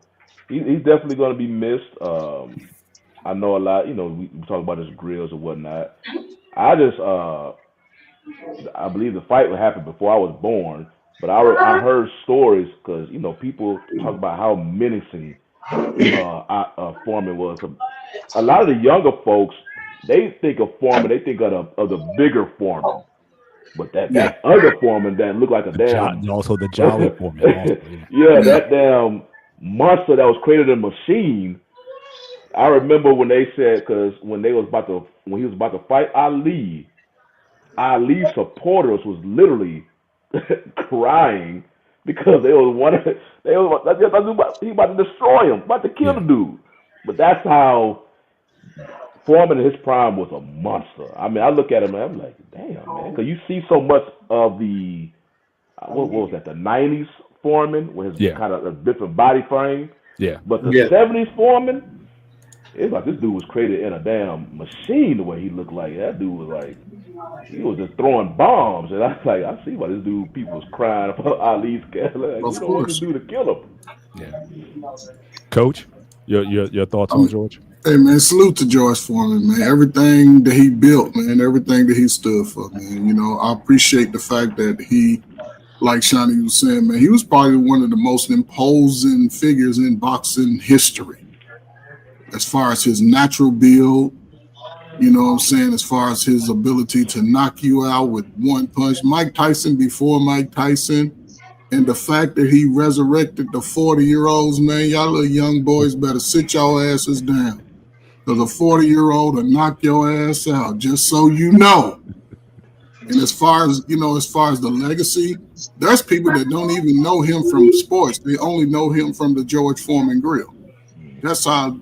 he's definitely going to be missed. I know a lot. We talk about his grills and whatnot. I just I believe the fight would happen before I was born, but I heard stories because people talk about how menacing Foreman was. A lot of the younger folks, they think of Foreman, they think of the bigger Foreman, but Yeah. that other Foreman that looked like a damn Also the Jolly Foreman. Also, yeah. yeah, Yeah. that damn monster that was created in a machine. I remember when they said, because when he was about to fight Ali supporters was literally crying because he about to destroy him, about to kill the dude. But that's how Foreman in his prime was a monster. I mean, I look at him and I'm like, damn, man, because you see so much of the what was that, the '90s Foreman with his kind of a different body frame, Yeah. but the '70s Foreman, it's like this dude was created in a damn machine. The way he looked like, that dude was like he was just throwing bombs, and I was like, I see why this dude people was crying about Ali's cat. Like, Of you don't want to course. do to kill him. Yeah. Coach, your thoughts on George? Hey man, salute to George Foreman, man. Everything that he built, man, everything that he stood for, man. You know, I appreciate the fact that he, like Shawnee was saying, man, he was probably one of the most imposing figures in boxing history. As far as his natural build, you know what I'm saying, as far as his ability to knock you out with one punch. Mike Tyson before Mike Tyson, and the fact that he resurrected the 40-year-olds, man, y'all little young boys better sit your asses down. Because a 40-year-old will knock your ass out, just so you know. And as far as, you know, as far as the legacy, there's people that don't even know him from sports. They only know him from the George Foreman grill. That's how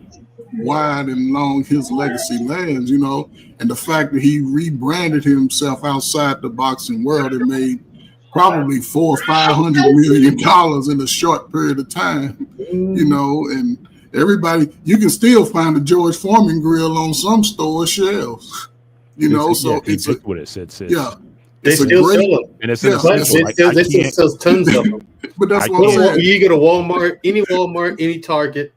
wide and long his legacy lands, you know. And the fact that he rebranded himself outside the boxing world and made probably $400 or $500 million in a short period of time, you know, and everybody, you can still find a George Foreman grill on some store shelves, you know. So it's ubiquitous. They still sell them, and it's Yeah. an essential. they still sell tons of them. but that's I what I'm can't- saying. You go to Walmart, any Target,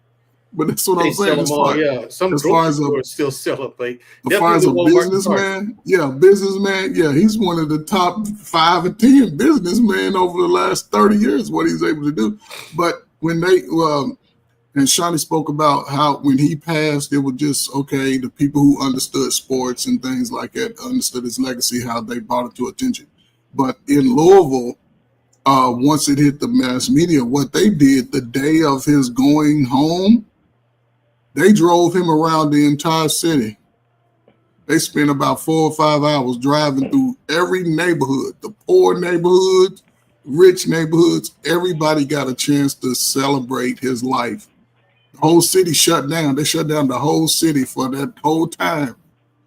But that's what they I'm sell saying. them As all. far, Yeah, some as far as grocery a- stores still sell them. Like as far as a definitely Walmart and Target. businessman, yeah, he's one of the top 5 or 10 businessmen over the last 30 years, what he's able to do. But when they, and Shawnee spoke about how when he passed, it was just, okay, the people who understood sports and things like that, understood his legacy, how they brought it to attention. But in Louisville, once it hit the mass media, what they did the day of his going home, they drove him around the entire city. They spent about 4 or 5 hours driving through every neighborhood, the poor neighborhoods, rich neighborhoods. Everybody got a chance to celebrate his life. The whole city shut down. They shut down the whole city for that whole time.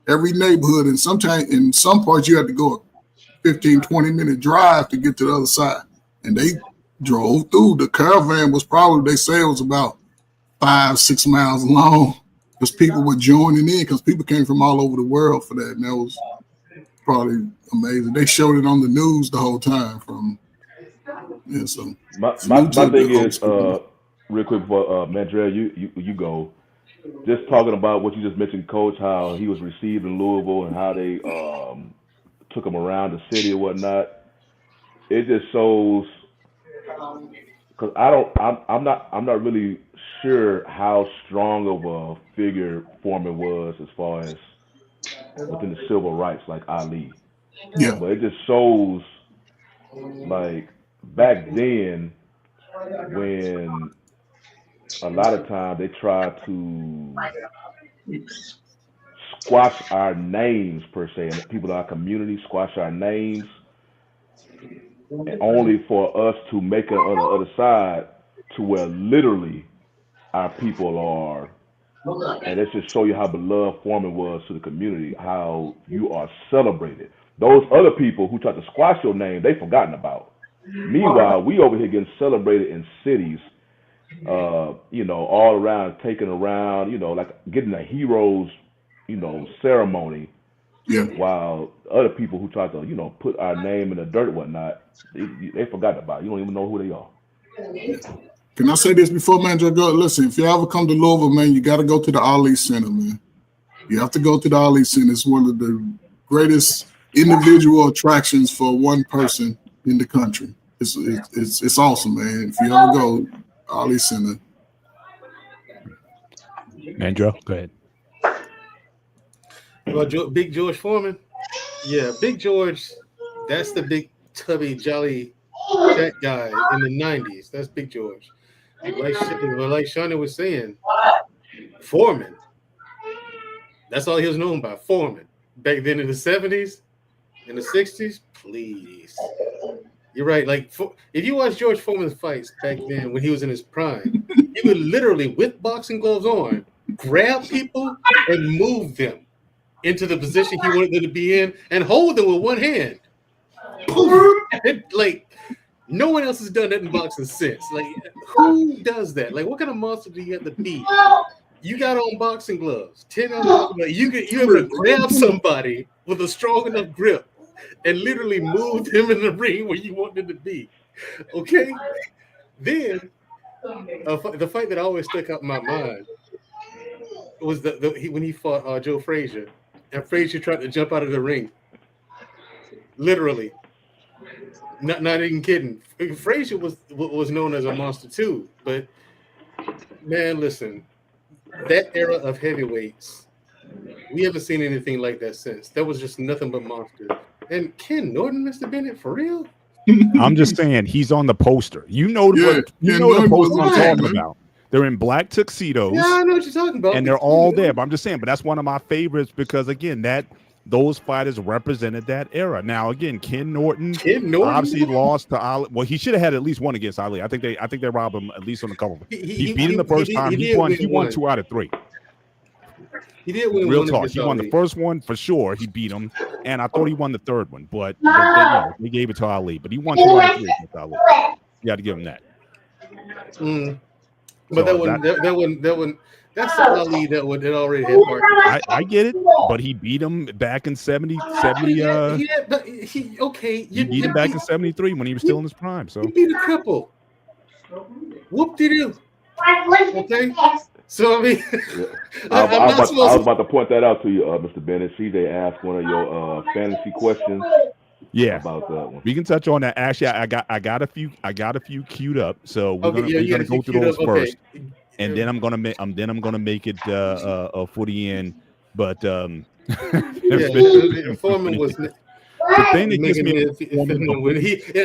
Every neighborhood, and sometimes in some parts you had to go a 15, 20-minute drive to get to the other side. And they drove through. The caravan was probably, they say it was about 5-6 miles long, because people were joining in, because people came from all over the world for that, and that was probably amazing. They showed it on the news the whole time. From so My salute to thing the old is, school. real quick, before Mandrell, you go. Just talking about what you just mentioned, Coach, how he was received in Louisville and how they took him around the city or whatnot. It just shows, because I'm not really sure how strong of a figure Foreman was as far as within the civil rights, like Ali. Yeah, But it just shows, like, back then when a lot of times they try to squash our names per se, and people in our community squash our names, and only for us to make it on the other side to where literally our people are. And let's just show you how beloved Foreman was to the community, how you are celebrated. Those other people who tried to squash your name, they forgotten about. Meanwhile, we over here getting celebrated in cities, you know, all around, taken around, you know, like getting a hero's, you know, ceremony, yeah. while other people who tried to, you know, put our name in the dirt and whatnot, they forgot about it. You don't even know who they are. Can I say this before, man? Just go. Listen, if you ever come to Louisville, man, you got to go to the Ali Center, man. You have to go to the Ali Center. It's one of the greatest individual attractions for one person in the country. It's awesome, man. If you ever go, Ali Center. Mandrell, go ahead. Well, Big George Foreman, yeah, Big George, that's the big tubby jolly fat guy in the '90s. That's Big George. Like Shawnee was saying, Foreman. That's all he was known by, Foreman. Back then in the '70s, in the '60s, please. You're right. Like, if you watch George Foreman's fights back then when he was in his prime, he would literally, with boxing gloves on, grab people and move them into the position he wanted them to be in and hold them with one hand. Like, no one else has done that in boxing since. Like, who does that? Like, what kind of monster do you have to be You got on boxing gloves, 10 ounce boxing gloves. You able to grab somebody with a strong enough grip and literally move them in the ring where you want them to be. Okay? Then the fight that always stuck out in my mind was when he fought Joe Frazier, and Frazier tried to jump out of the ring. Literally. Not even kidding. Frazier was known as a monster too, but man, listen, that era of heavyweights, we haven't seen anything like that since. That was just nothing but monsters. And Ken Norton, Mr. Bennett, for real? I'm just saying he's on the poster. You know the poster I'm talking about. They're in black tuxedos. Yeah, I know what you're talking about. And they're all there. But I'm just saying, but that's one of my favorites because again, those fighters represented that era. Now, again, Ken Norton obviously lost to Ali. Well, he should have had at least one against Ali. I think they robbed him at least on a couple. He beat him the first time. He won 2 out of 3. He did win. Real talk. He won the first one for sure. He beat him, and I thought he won the third one, but they gave it to Ali. But he won 2 out of 3 against Ali. You got to give him that. But that one. That's the Ali that already had part. I get it, but he beat him back in 70. He beat him back in 73 when he was still in his prime. So he beat a cripple. Whoop-de-doo. Okay. So I mean, I was about to point that out to you, Mr. Bennett. CJ asked one of your fantasy questions. Yeah, about that one. We can touch on that. Actually, I got a few queued up. So we're gonna go through those first, and then I'm gonna make it a footy in. But Foreman was the thing that gets me.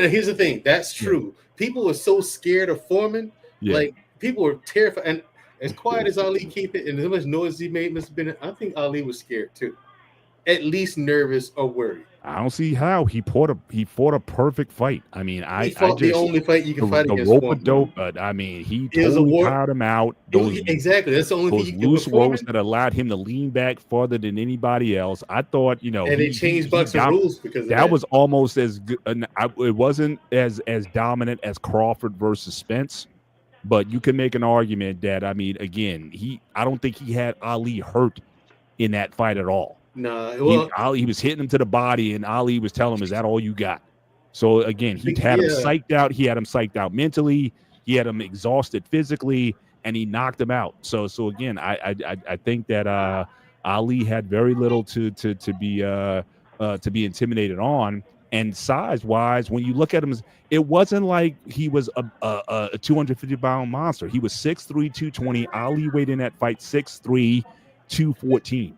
Here's the thing. That's true. People were so scared of Foreman. Yeah. Like people were terrified. And as quiet as Ali keep it, and as much noise he made, Mr. Bennett, I think Ali was scared too. At least nervous or worried. I don't see how he fought a perfect fight. I mean, he fought the only fight you can fight against. The rope dope, but I mean, he totally tired him out. Exactly, that's the only thing you can loose ropes that allowed him to lean back farther than anybody else. I thought, and they changed boxing rules because of that was almost as good. It wasn't as dominant as Crawford versus Spence, but you can make an argument that again, I don't think he had Ali hurt in that fight at all. No, he was hitting him to the body, and Ali was telling him, "Is that all you got?" So again, he had him psyched out. He had him psyched out mentally. He had him exhausted physically, and he knocked him out. So again, I think that Ali had very little to be intimidated on. And size wise, when you look at him, it wasn't like he was a 250-pound monster. He was 6'3", 220. Ali weighed in that fight 6'3", 214.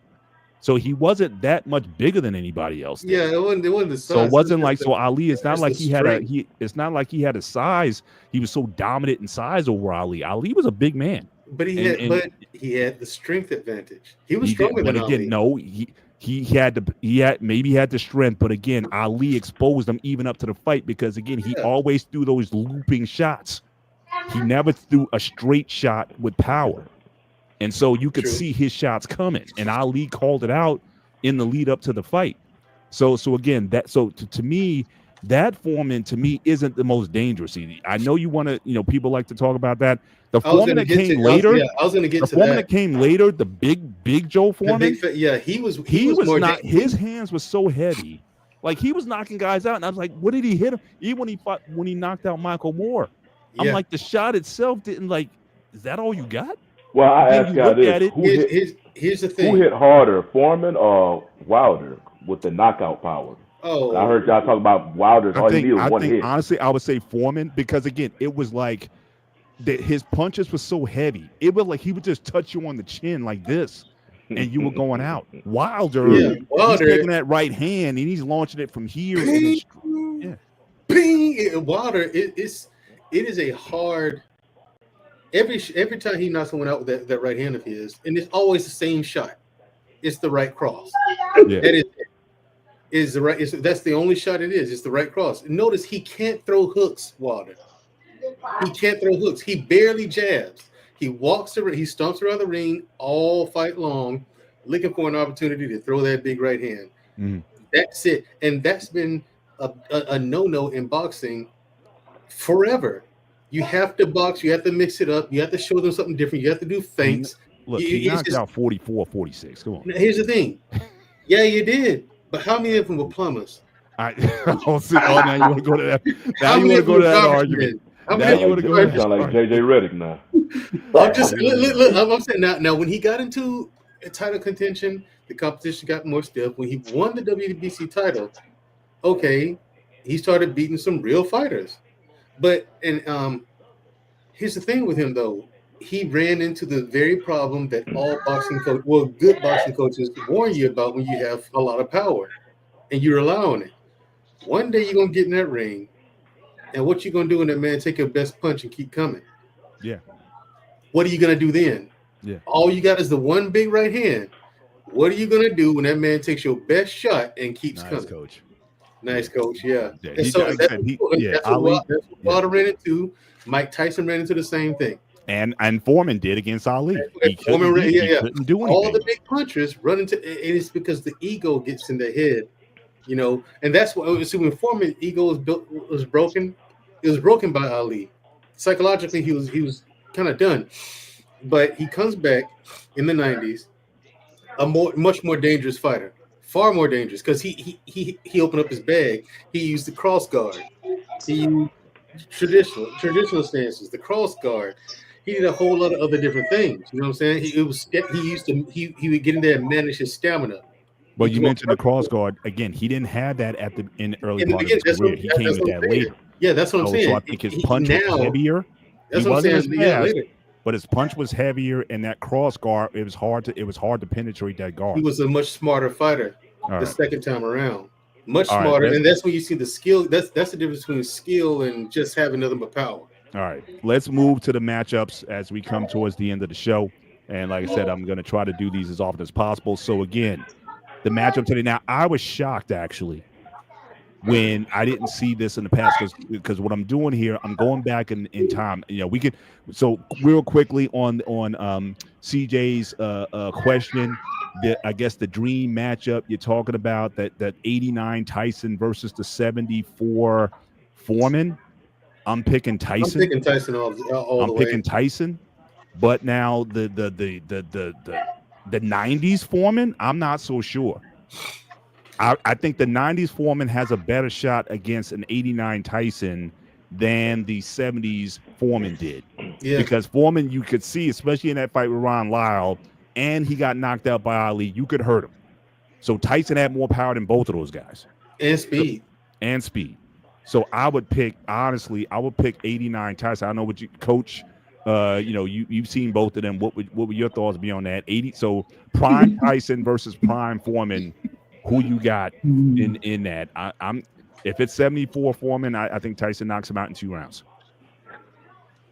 So he wasn't that much bigger than anybody else. Yeah, it wasn't the size. So it wasn't like Ali. It's not like he had It's not like he had a size. He was so dominant in size over Ali. Ali was a big man, but he had the strength advantage. He was stronger than Ali. No, he had the strength, but again, Ali exposed him even up to the fight because again, he always threw those looping shots. He never threw a straight shot with power. And so you could see his shots coming, and Ali called it out in the lead up to the fight. So again, to me, that Foreman to me isn't the most dangerous. I know you want to, people like to talk about that. The Foreman that came later, I was going to get to Foreman that came later, the big Joe Foreman. He was not. His hands were so heavy, like he was knocking guys out, and I was like, what did he hit him? Even when he knocked out Michael Moore, I'm like, the shot itself didn't Is that all you got? Well, I ask you this: here's the thing. Who hit harder, Foreman or Wilder, with the knockout power? Oh, I heard y'all talk about Wilder's all he needed was one hit. Honestly, I would say Foreman because again, it was like his punches were so heavy. It was like he would just touch you on the chin like this, and you were going out. Wilder, he's taking that right hand and he's launching it from here. Bing! Wilder, it is a hard. Every time he knocks someone out with that right hand of his, and it's always the same shot. It's the right cross. Yeah. That is the right. That's the only shot it is. It's the right cross. Notice he can't throw hooks, Wilder. He can't throw hooks. He barely jabs. He walks around. He stomps around the ring all fight long, looking for an opportunity to throw that big right hand. Mm-hmm. That's it. And that's been a no-no in boxing forever. You have to box. You have to mix it up. You have to show them something different. You have to do feints. look, he knocked out 44, 46. Come on. Here's the thing. Yeah, you did. But how many of them were plumbers? Now you want to go to that. Now you want to go to that argument. Now you want to go to that. Sound like JJ Redick now. I'm just look, I'm saying now when he got into a title contention, the competition got more stiff. When he won the WBC title, okay, he started beating some real fighters. But here's the thing with him though. He ran into the very problem that all good boxing coaches warn you about when you have a lot of power and you rely on it. One day you're gonna get in that ring, and what you gonna do when that man take your best punch and keep coming? Yeah. What are you gonna do then? Yeah. All you got is the one big right hand. What are you gonna do when that man takes your best shot and keeps coming? Coach. Nice coach, yeah. Yeah, And so that's what Wilder ran into. Mike Tyson ran into the same thing. And Foreman did against Ali. He couldn't do anything. All the big punchers run into it is because the ego gets in their head, and that's what. See, when Foreman's ego was broken, it was broken by Ali. Psychologically, he was kind of done, but he comes back in the 90s, much more dangerous fighter, far more dangerous because he opened up his bag. He used the cross guard. He used traditional stances, the cross guard. He did a whole lot of other different things. You know what I'm saying? He would get in there and manage his stamina. Well, you mentioned the cross guard again. He didn't have that in the early part of his career. He came with that later. Yeah, that's what I'm saying. So I think his punch was heavier. That's what I'm saying. Later. But his punch was heavier, and that cross guard it was hard to penetrate that guard. He was a much smarter fighter second time around. Much All smarter, right, and that's when you see the skill. That's the difference between skill and just having nothing but power. All right, let's move to the matchups as we come towards the end of the show. And like I said, I'm going to try to do these as often as possible. So again, the matchup today. Now, I was shocked actually when I didn't see this in the past because what I'm doing here, I'm going back in time. We could real quickly on CJ's question. I guess the dream matchup you're talking about that 89 Tyson versus the 74 Foreman. I'm picking Tyson. I'm picking Tyson all the way. I'm picking Tyson, but now the 90s Foreman, I'm not so sure. I think the 90s Foreman has a better shot against an 89 Tyson than the 70s Foreman did. Yeah. Because Foreman, you could see, especially in that fight with Ron Lyle, and he got knocked out by Ali, you could hurt him. So Tyson had more power than both of those guys. And speed. So I would pick 89 Tyson. I know what you coach. You've seen both of them. What would your thoughts be on that? 80. So prime Tyson versus prime Foreman. Who you got in that? I'm if it's 74 Foreman, I think Tyson knocks him out in 2 rounds.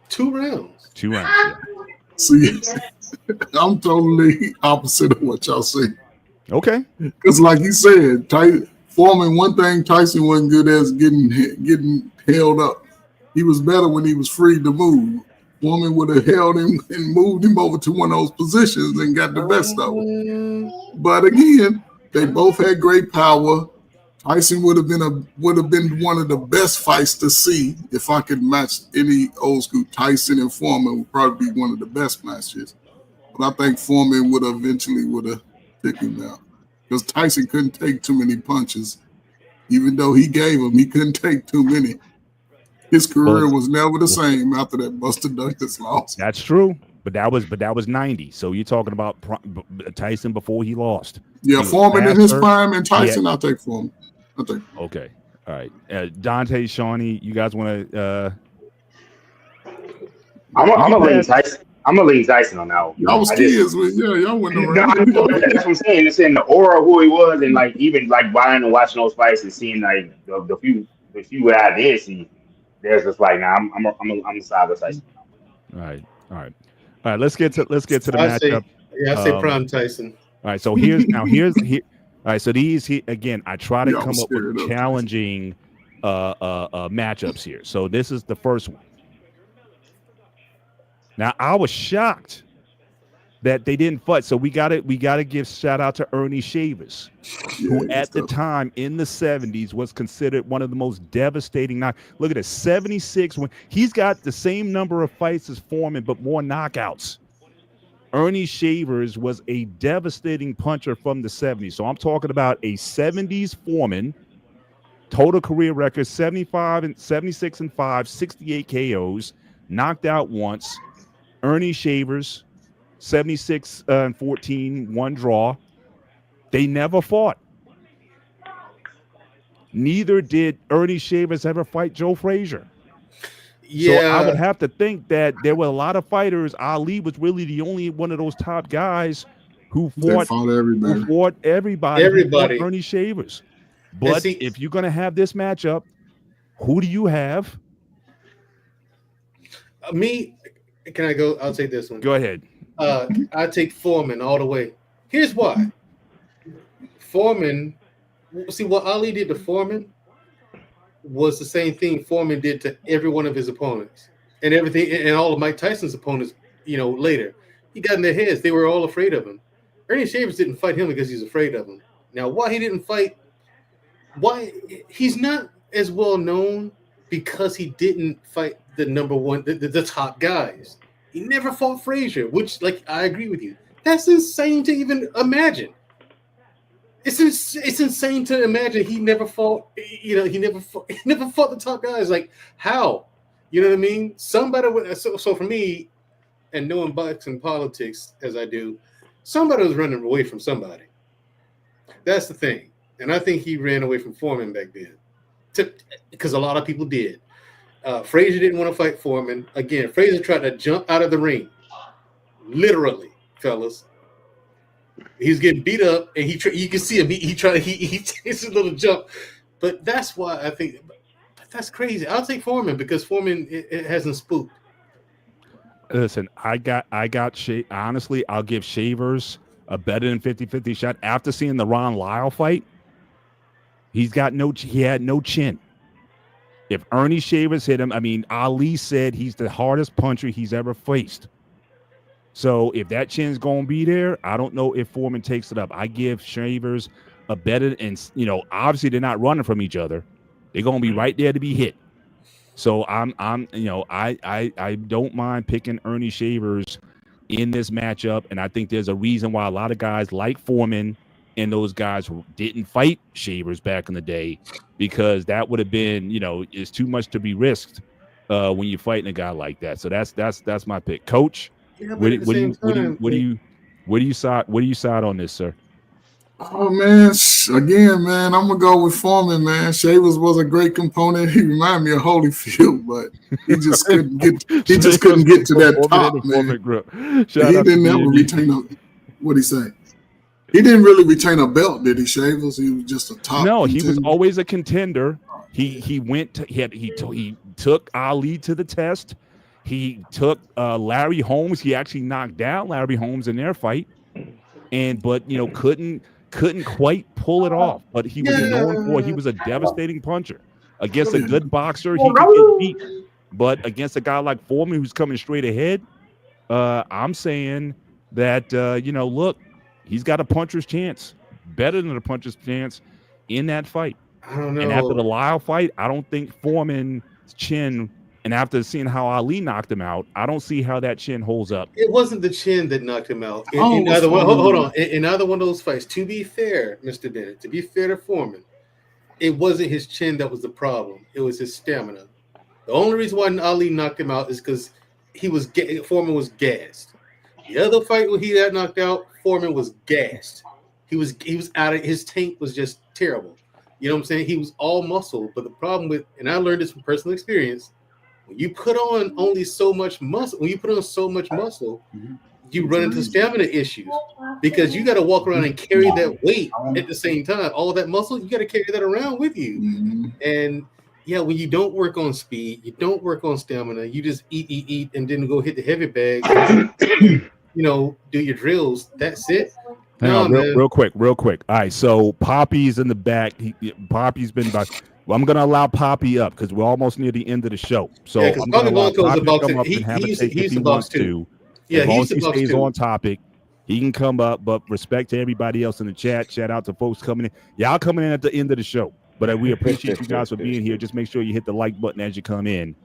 2 rounds. 2 rounds. Yeah. See, I'm totally opposite of what y'all say. Okay. Because like you said, Foreman, one thing Tyson wasn't good at is getting held up. He was better when he was free to move. Foreman would have held him and moved him over to one of those positions and got the best of it. But again, they both had great power. Tyson would have been one of the best fights to see. If I could match any old school, Tyson and Foreman would probably be one of the best matches. But I think Foreman would have taken him out. Because Tyson couldn't take too many punches. Even though he gave them, he couldn't take too many. His career was never the same after that Buster Douglas loss. That's true. But that was 90. So you're talking about Tyson before he lost. Yeah, Foreman in his prime and Tyson, I'll take Foreman. Okay. All right. Dante, Shawnee, you guys want to I'm gonna lean Tyson. I'm gonna lean Tyson on that one. Y'all was kids, y'all went around. That's what I'm saying. It's in the aura of who he was, and like even like buying and watching those fights and seeing like the few that I did see. There's just like I'm the side with Tyson. All right. Let's get to the matchup. I say prime Tyson. All right. So here's. All right. So again, I try to come up with challenging matchups here. So this is the first one. Now I was shocked that they didn't fight. So we gotta give shout out to Ernie Shavers, who at the time in the 70s was considered one of the most devastating. Look at this, 76 when he's got the same number of fights as Foreman, but more knockouts. Ernie Shavers was a devastating puncher from the 70s. So I'm talking about a 70s Foreman, total career record 75 and 76 and 5, 68 KOs, knocked out once. Ernie Shavers, 76 and 14, one draw. They never fought. Neither did Ernie Shavers ever fight Joe Frazier. Yeah, So I would have to think that there were a lot of fighters. Ali was really the only one of those top guys who They fought everybody. everybody. Everybody. Who fought Ernie Shavers. But see- if you're going to have this matchup, who do you have? Me, can I go? I'll take this one. Go ahead. I take Foreman all the way. Here's why. Foreman, see what Ali did to Foreman was the same thing Foreman did to every one of his opponents and everything, and all of Mike Tyson's opponents. Later he got in their heads. They were all afraid of him. Ernie Shavers didn't fight him because he's afraid of him. Now, why he didn't fight? Why he's not as well known because he didn't fight the number one, the top guys. He never fought Frazier, which, like, I agree with you. That's insane to even imagine. It's insane to imagine he never fought. He never fought the top guys. Like, how? You know what I mean? Somebody would. So for me, and knowing boxing politics as I do, somebody was running away from somebody. That's the thing. And I think he ran away from Foreman back then, because a lot of people did. Frazier didn't want to fight Foreman. Again, Frazier tried to jump out of the ring. Literally, fellas. He's getting beat up, and you can see him. He takes a little jump. But that's why I think that's crazy. I'll take Foreman because Foreman it hasn't spooked. Listen, honestly, I'll give Shavers a better than 50-50 shot after seeing the Ron Lyle fight. He had no chin. If Ernie Shavers hit him, I mean, Ali said he's the hardest puncher he's ever faced. So if that chin's going to be there, I don't know if Foreman takes it up. I give Shavers a better, and obviously they're not running from each other. They're going to be right there to be hit. So I don't mind picking Ernie Shavers in this matchup, and I think there's a reason why a lot of guys like Foreman and those guys didn't fight Shavers back in the day, because that would have been, it's too much to be risked when you're fighting a guy like that. So that's my pick, Coach. Yeah, What do you side on this, sir? Oh man, again, man, I'm gonna go with Foreman, man. Shavers was a great component. He reminded me of Holyfield, but he just couldn't get. He just couldn't get to that top, man. He didn't ever retain a. What'd he say? He didn't really retain a belt, did he, Shavers? He was just a top. No, contender. he was always a contender. He took Ali to the test. He took Larry Holmes. He actually knocked down Larry Holmes in their fight, but couldn't quite pull it off. But he was known for he was a devastating puncher. Against a good boxer, he could get beat. But against a guy like Foreman who's coming straight ahead, I'm saying that look, he's got a puncher's chance, better than a puncher's chance in that fight. I don't know. And after the Lyle fight, I don't think Foreman's chin. And after seeing how Ali knocked him out, I don't see how that chin holds up. It wasn't the chin that knocked him out. In either one, hold on. In either one of those fights, to be fair, Mr. Bennett, to be fair to Foreman, it wasn't his chin that was the problem. It was his stamina. The only reason why Ali knocked him out is because Foreman was gassed. The other fight where he got knocked out, Foreman was gassed. He was out of his tank was just terrible. You know what I'm saying? He was all muscle. But the problem and I learned this from personal experience. When you put on only so much muscle, you run into stamina issues because you got to walk around and carry that weight at the same time. All that muscle, you got to carry that around with you. Mm-hmm. And yeah, when you don't work on speed, you don't work on stamina, you just eat, and then go hit the heavy bag, do your drills. That's it. Hang on, real quick. All right, so Poppy's in the back. Poppy's been by. Well, I'm going to allow Poppy up because we're almost near the end of the show. So I'm going to allow Poppy to come up and have a take if he wants to. Yeah, as long as he stays on topic, he can come up. But respect to everybody else in the chat. Shout out to folks coming in. Y'all coming in at the end of the show. But we appreciate you guys for being here. Just make sure you hit the like button as you come in.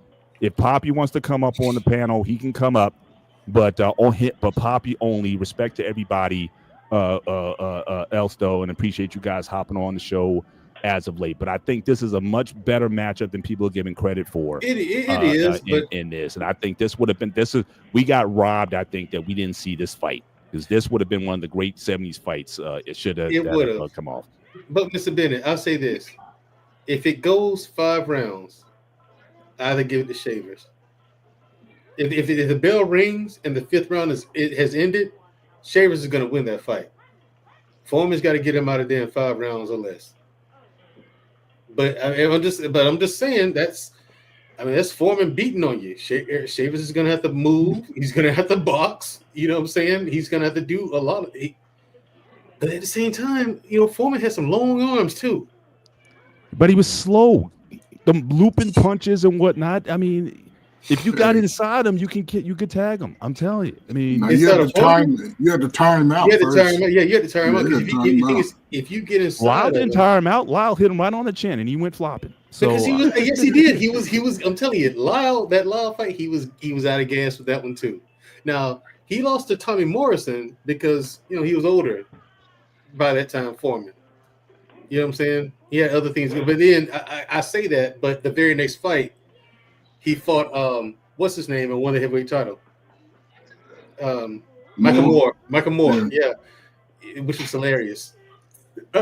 If Poppy wants to come up on the panel, he can come up. but on hit, but Poppy only. Respect to everybody else though, and appreciate you guys hopping on the show as of late. But I think this is a much better matchup than people are giving credit for. It is, but in this, and I think this would have been we got robbed. I think that we didn't see this fight because this would have been one of the great '70s fights. It should have come off. But Mr. Bennett, I'll say this: if it goes 5 rounds, I either give it to Shavers. If the bell rings and the 5th round has ended, Shavers is going to win that fight. Foreman's got to get him out of there in 5 rounds or less. But I'm just saying that's Foreman beating on you. Shavers is going to have to move. He's going to have to box. You know what I'm saying? He's going to have to do a lot of it. But at the same time, Foreman has some long arms too. But he was slow. The looping punches and whatnot. I mean, if you got inside him, you could tag him. I'm telling you. I mean, you had to tire him out. You had to tire him out. Yeah, you had to tire him out. If you get inside, Lyle didn't tire him out. Lyle hit him right on the chin, and he went flopping. So because yes, he did. He was. I'm telling you, that Lyle fight, he was out of gas with that one too. Now he lost to Tommy Morrison because he was older by that time. Foreman. You know what I'm saying? He had other things, but then I say that, but the very next fight, he fought what's his name and won the heavyweight title. Michael Moore, yeah, which was hilarious.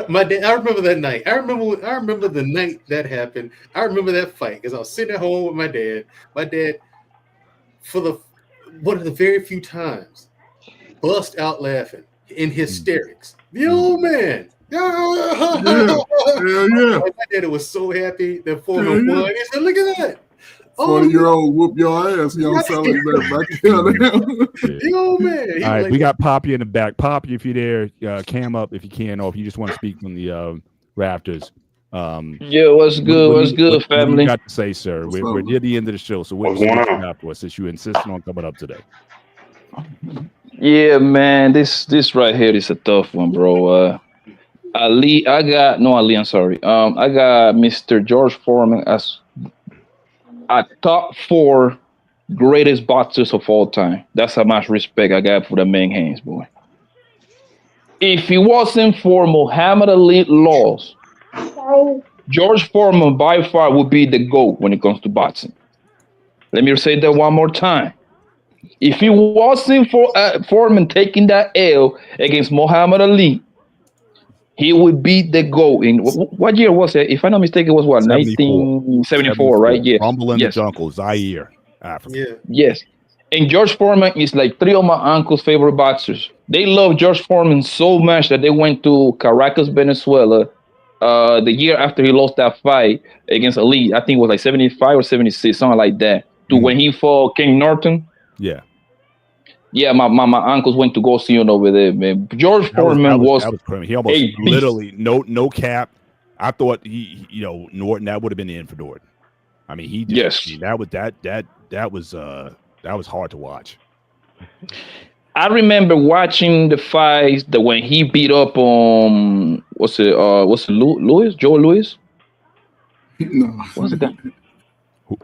My dad, I remember that night. I remember the night that happened. I remember that fight because I was sitting at home with my dad. My dad, for one of the very few times, bust out laughing in hysterics. The old man. Yeah. My dad was so happy that Foreman won. He said, "Look at that. 40-year-old whoop your ass. You don't sound like that back here. The old man." All right, we got Poppy in the back. Poppy, if you're there, cam up if you can, or if you just want to speak from the rafters. Yeah, what's good? What's good, family? What you got to say, sir? We're near the end of the show, so what's going on afterwards since you insisted on coming up today? Yeah, man, this right here is a tough one, bro. I'm sorry. I got Mr. George Foreman as a top 4 greatest boxers of all time. That's how much respect I got for the man hands, boy. If it wasn't for Muhammad Ali laws, George Foreman by far would be the GOAT when it comes to boxing. Let me say that one more time. If it wasn't for Foreman taking that L against Muhammad Ali, he would be the GOAT. In what year was it? If I'm not mistaken, it was what, 1974, right? Yeah. Rumble in the jungle, Zaire, Africa. Yeah. Yes. And George Foreman is like 3 of my uncle's favorite boxers. They love George Foreman so much that they went to Caracas, Venezuela, the year after he lost that fight against Ali. I think it was like 75 or 76, something like that. To when he fought King Norton. Yeah. Yeah, my uncles went to go see him over there, man. George Foreman was crazy. He almost literally no cap. I thought Norton, that would have been the end for Norton. I mean, he just, yes. That was hard to watch. I remember watching the fights that when he beat up on what's it Lewis? Joe Lewis? No. What was it that?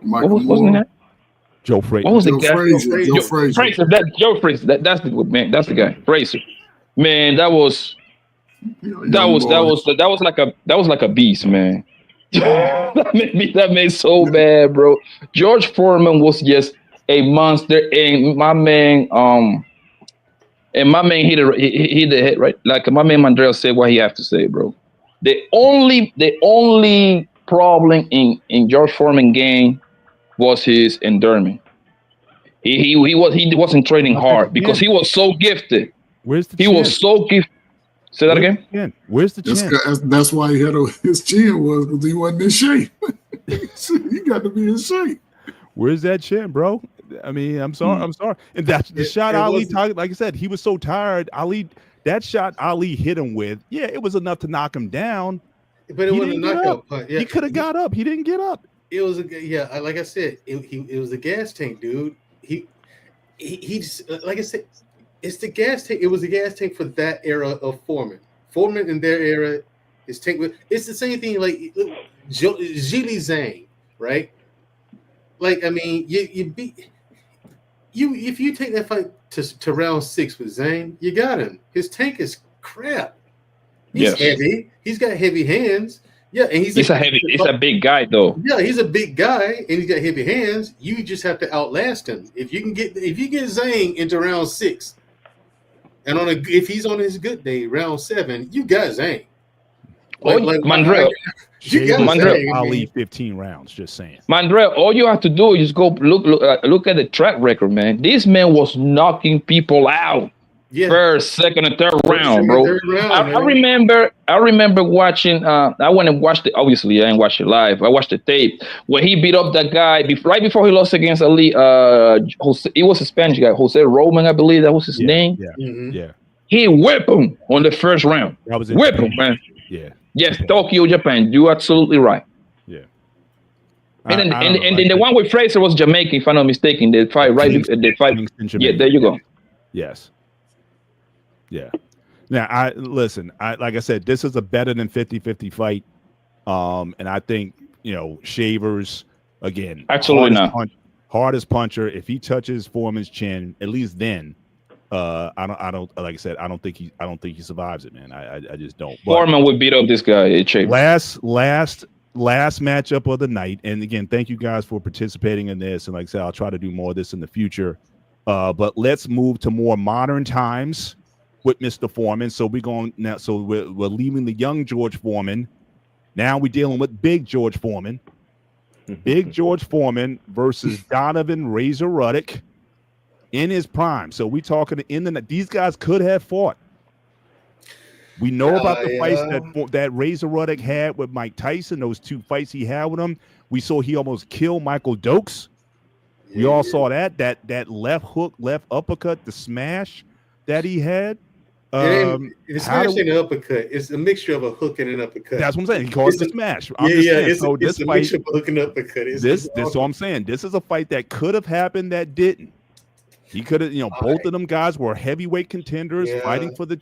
Wasn't that? Joe Frazier. What was the guy? Joe Frazier. That's the man. That's the guy. Frazier. Man, that was like a beast, man. that made so bad, bro. George Foreman was just a monster, and my man hit the head right. Like my man Mandrell said what he have to say, bro. The only problem in George Foreman game was his endurance. He wasn't training hard because he was so gifted. He chin? Was so gifted. Say that again. Where's the chin? That's why he had his chin was because he wasn't in shape. He got to be in shape. Where's that chin, bro? I mean, I'm sorry. And that's the shot Ali talked. Like I said, he was so tired. That shot Ali hit him with, it was enough to knock him down. But it wasn't a knockout punch. Yeah. He could have got up. He didn't get up. It was like I said, it was a gas tank, dude. He just, like I said, it's the gas tank. It was a gas tank for that era of Foreman. Foreman in their era, his tank. It's the same thing like Zhili Zhang, right? Like I mean, you if you take that fight to round 6 with Zhang, you got him. His tank is crap. He's heavy. He's got heavy hands. Yeah, and he's a big guy though. Yeah, he's a big guy and he's got heavy hands. You just have to outlast him. If you get Zhang into round 6, and if he's on his good day, round 7, you got Zhang. Mandrell. Ali 15 rounds. Just saying. Mandrell, all you have to do is go look at the track record, man. This man was knocking people out. Yeah. First, second, and third round, bro. I remember watching. I went and watched it. Obviously, I didn't watch it live. I watched the tape when he beat up that guy right before he lost against Ali. He was a Spanish guy, Jose Roman, I believe that was his name. Yeah, yeah. He whipped him on the first round. Whip him, man. Yeah. Yes, Tokyo, Japan. You're absolutely right. Yeah. And then the one with Fraser was Jamaican, if I'm not mistaken. They fight Yeah, there you go. Yes. Yeah. Now, like I said, this is a better than 50-50 fight. And I think, Shavers, again, absolutely not. Hardest puncher. If he touches Foreman's chin, at least then, I don't like I said, I don't think he survives it, man. I just don't. But Foreman would beat up this guy, Shavers. Last matchup of the night. And again, thank you guys for participating in this. And like I said, I'll try to do more of this in the future. But let's move to more modern times with Mr. Foreman. So we're going now. So we're leaving the young George Foreman. Now we're dealing with big George Foreman. Big George Foreman versus Donovan Razor Ruddock in his prime. So we talking these guys could have fought. We know about the fights that Razor Ruddock had with Mike Tyson. Those 2 fights he had with him. We saw he almost killed Michael Dokes. We all saw that left hook, left uppercut, the smash that he had. The smash ain't an uppercut. It's a mixture of a hook and an uppercut. That's what I'm saying. He calls it a smash. It's a mixture of a hook and uppercut. This what I'm saying. This is a fight that could have happened that didn't. He could have, both of them guys were heavyweight contenders fighting for the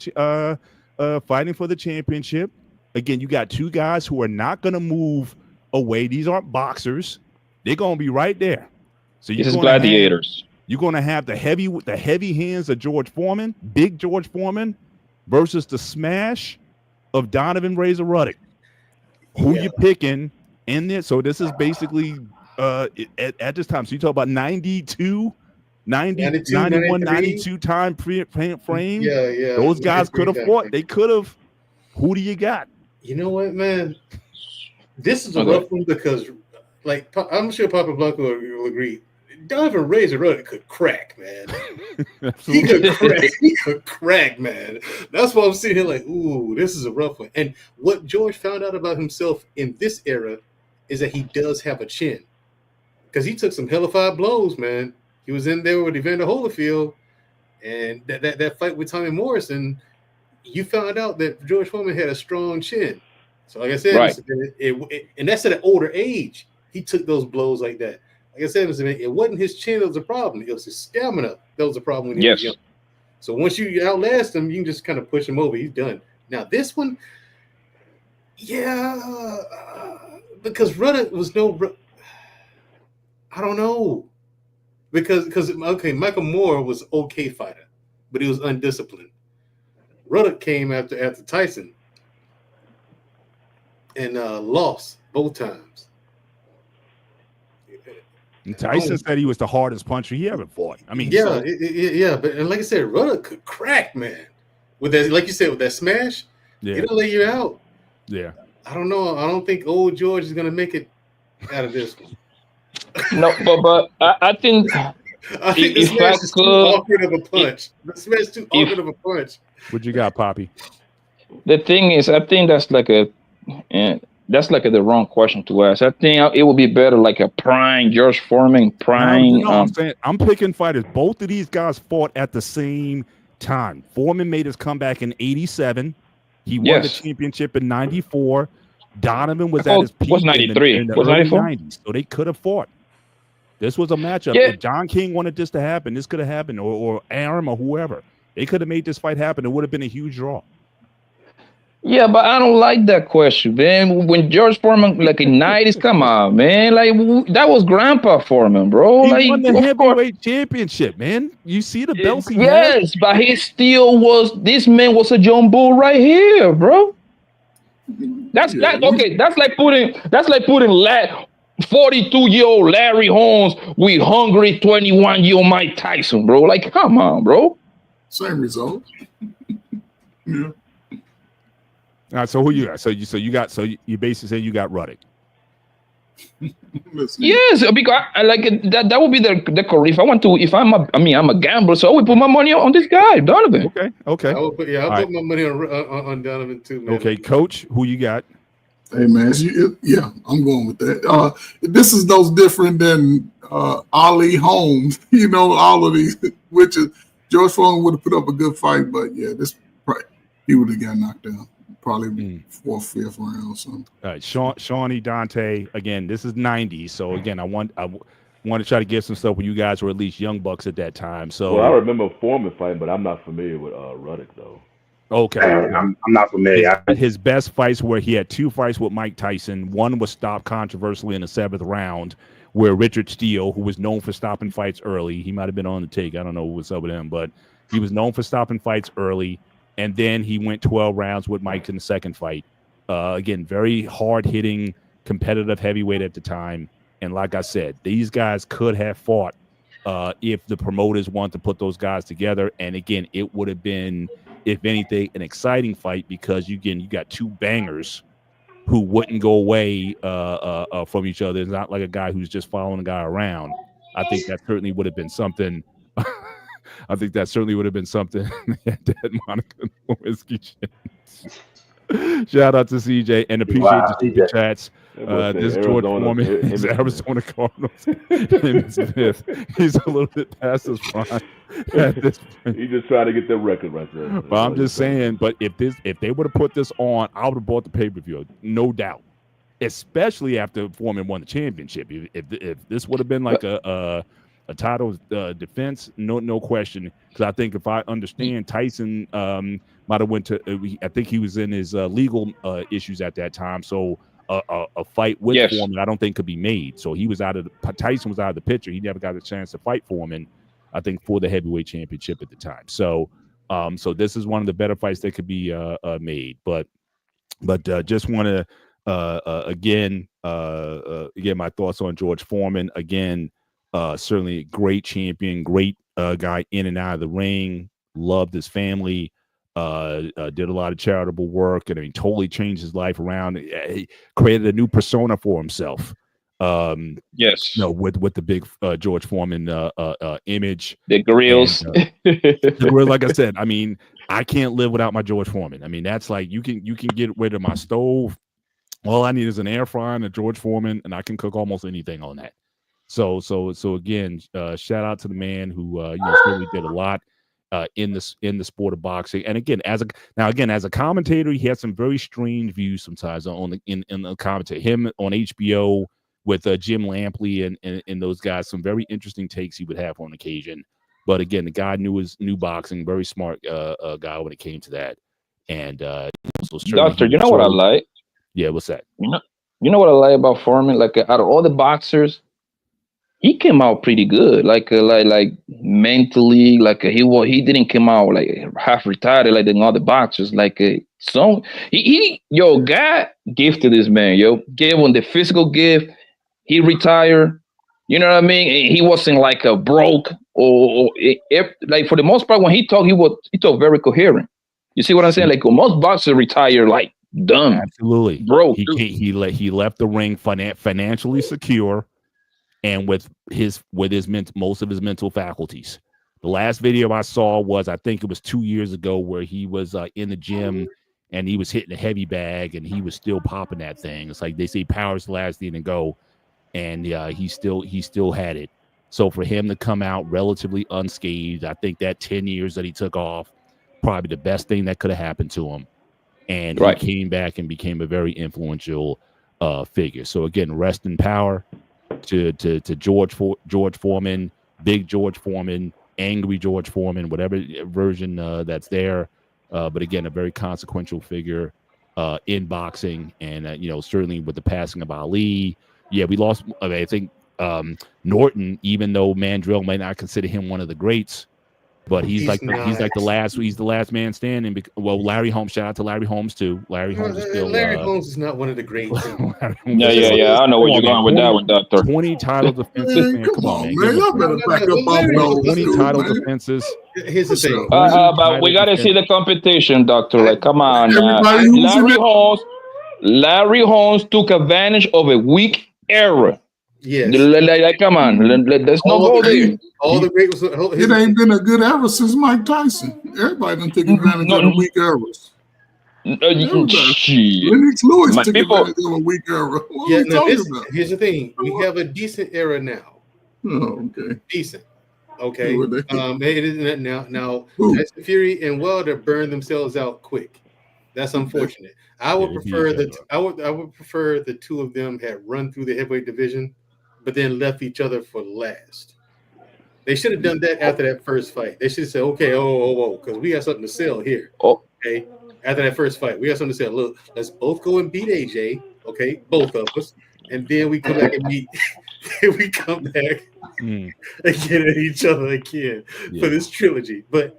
championship. Again, you got 2 guys who are not going to move away. These aren't boxers. They're going to be right there. So this is gladiators. You're going to have the heavy hands of George Foreman, big George Foreman, versus the smash of Donovan Razor Ruddock. Who you picking in there? So this is basically at this time. So you talk about 91, 92 time frame. Yeah. Those guys could have fought. They could have. Who do you got? You know what, man? This is a rough one because, I'm sure Papa Blanco will agree. Donovan Razor Ruddock could crack, man. He could crack, man. That's why I'm sitting here like, ooh, this is a rough one. And what George found out about himself in this era is that he does have a chin. Because he took some hellified blows, man. He was in there with Evander Holyfield, and that fight with Tommy Morrison, you found out that George Foreman had a strong chin. So like I said, right. And that's at an older age. He took those blows like that. Like I said, it wasn't his chin that was a problem. It was his stamina that was a problem when he was young. So once you outlast him, you can just kind of push him over. He's done. Now this one, because Ruddock was I don't know. Because Michael Moore was an okay fighter, but he was undisciplined. Ruddock came after Tyson and lost both times. And Tyson said he was the hardest puncher he ever fought. I mean, but like I said, Ruddock could crack, man. With that, like you said, with that smash, it'll lay you out. Yeah. I don't know. I don't think old George is gonna make it out of this one. No, but I think the smash is too awkward of a punch. The smash is too awkward of a punch. What you got, Poppy? The thing is, I think that's like the wrong question to ask. I think it would be better like a prime George Foreman prime. No, I'm saying I'm picking fighters. Both of these guys fought at the same time. Foreman made his comeback in '87. He won the championship in '94. Donovan was at his peak was 93. in the was early 94? '90s. So they could have fought. This was a matchup. If John King wanted this to happen, this could have happened, or Arum or whoever. They could have made this fight happen. It would have been a huge draw. Yeah, but I don't like that question, man. When George Foreman, like in '90s, come on, man. Like that was Grandpa Foreman, bro. He won Like, the of course, heavyweight championship, man. You see the belts he has? yes, but he still was. This man was a John Bull right here, bro. That's Yeah, that. Okay, that's like putting 42-year-old Larry Holmes with hungry 21-year-old Mike Tyson, bro. Like, come on, bro. same result. Yeah. All right, so who you got? So you basically say you got Ruddock. Let's see. Yes, because I like it, that would be the career. If I'm a gambler, so I would put my money on this guy, Donovan. Okay. I'll put right. my money on Donovan too, man. Okay, Coach, who you got? Hey man, yeah, I'm going with that. This is no different than Ali Holmes. You know, all of these, which is George Foreman would have put up a good fight, but yeah, he would have got knocked down. Probably fourth, fifth round or something. All right, Shawnee, Dante. Again, this is '90s, so again, I want to try to get some stuff when you guys were at least young bucks at that time. So Well, I remember Foreman fighting, but I'm not familiar with Ruddock though. okay, I'm not familiar. his best fights were he had 2 fights with Mike Tyson. One was stopped controversially in the 7th round, where Richard Steele, who was known for stopping fights early, he might have been on the take. I don't know what's up with him, but he was known for stopping fights early. And then he went 12 rounds with Mike in the second fight. Again, very hard-hitting, competitive heavyweight at the time. And like I said, these guys could have fought if the promoters want to put those guys together. And again, it would have been, if anything, an exciting fight because you got 2 bangers who wouldn't go away from each other. It's not like a guy who's just following a guy around. I think that certainly would have been something. I think that certainly would have been something. That Monica Lewinsky. Shout out to CJ and appreciate the super chats. This George Foreman is Arizona Cardinals. Him Smith. He's a little bit past his prime at this point. He just trying to get the record right there. But I'm just saying. But if they would have put this on, I would have bought the pay-per-view, no doubt. Especially after Foreman won the championship. If this would have been like a title defense, no question. Because I think if I understand, Tyson might have went to. I think he was in his legal issues at that time. So a fight with Foreman, I don't think could be made. So Tyson was out of the picture. He never got a chance to fight Foreman. I think for the heavyweight championship at the time. So this is one of the better fights that could be made. But just want to again my thoughts on George Foreman again. Certainly a great champion, great guy in and out of the ring, loved his family, did a lot of charitable work, and I mean, totally changed his life around. He created a new persona for himself. Yes. With the big George Foreman image. The grills. Like I said, I mean, I can't live without my George Foreman. I mean, that's like you can get rid of my stove. All I need is an air fryer and a George Foreman, and I can cook almost anything on that. So again, shout out to the man who certainly did a lot in the sport of boxing. And again, as a commentator, he had some very strange views sometimes in the commentary. Him on HBO with Jim Lampley and those guys, some very interesting takes he would have on occasion. But again, the guy knew boxing, very smart guy when it came to that. And Doctor, you know what I like? Yeah, what's that? You know what I like about Foreman? Like out of all the boxers, he came out pretty good, like mentally, like he didn't come out like half retired like the other boxers. Like God gifted this man, gave him the physical gift. He retired, you know what I mean? He wasn't like a broke like for the most part when he talked, he talked very coherent. You see what I'm saying? Like most boxers retire like dumb, absolutely broke. He left the ring financially secure. And with most of his mental faculties. The last video I saw was, I think it was 2 years ago, where he was in the gym and he was hitting a heavy bag and he was still popping that thing. It's like they say power's the last thing to go, and he still had it. So for him to come out relatively unscathed, I think that 10 years that he took off, probably the best thing that could have happened to him. And he came back and became a very influential figure. So again, rest in power. To George Foreman, big George Foreman, angry George Foreman, whatever version that's there. But again, a very consequential figure in boxing, and certainly with the passing of Ali, we lost. I think Norton, even though Mandrell might not consider him one of the greats, but he's like the last man standing. Well, Larry Holmes, shout out to Larry Holmes too. Larry Holmes is still. Larry Holmes is not one of the greats. Yeah. I know where you're going with that one, Doctor. 20 title defenses, man. Come on, man. Y'all better back up off those. 20 title defenses. Here's the thing. But we gotta see the competition, Doctor. Like, come on, Larry Holmes took advantage of a weak era. Yes. Like, come on, let's not go there. All the great was. It ain't been a good era since Mike Tyson. Everybody done took advantage of the weak eras. Lennox Lewis took advantage of a weak era. Here's the thing. We have a decent era now. Oh, okay. Decent. Okay. It is now. Tyson Fury and Wilder burned themselves out quick. That's unfortunate. I would prefer the two of them had run through the heavyweight division, but then left each other for last. They should have done that after that first fight. They should have said, okay, because we got something to sell here. Okay. After that first fight, we got something to sell. Look, let's both go and beat AJ. Okay, both of us. And then we come back and meet. We come back and get at each other again for this trilogy. But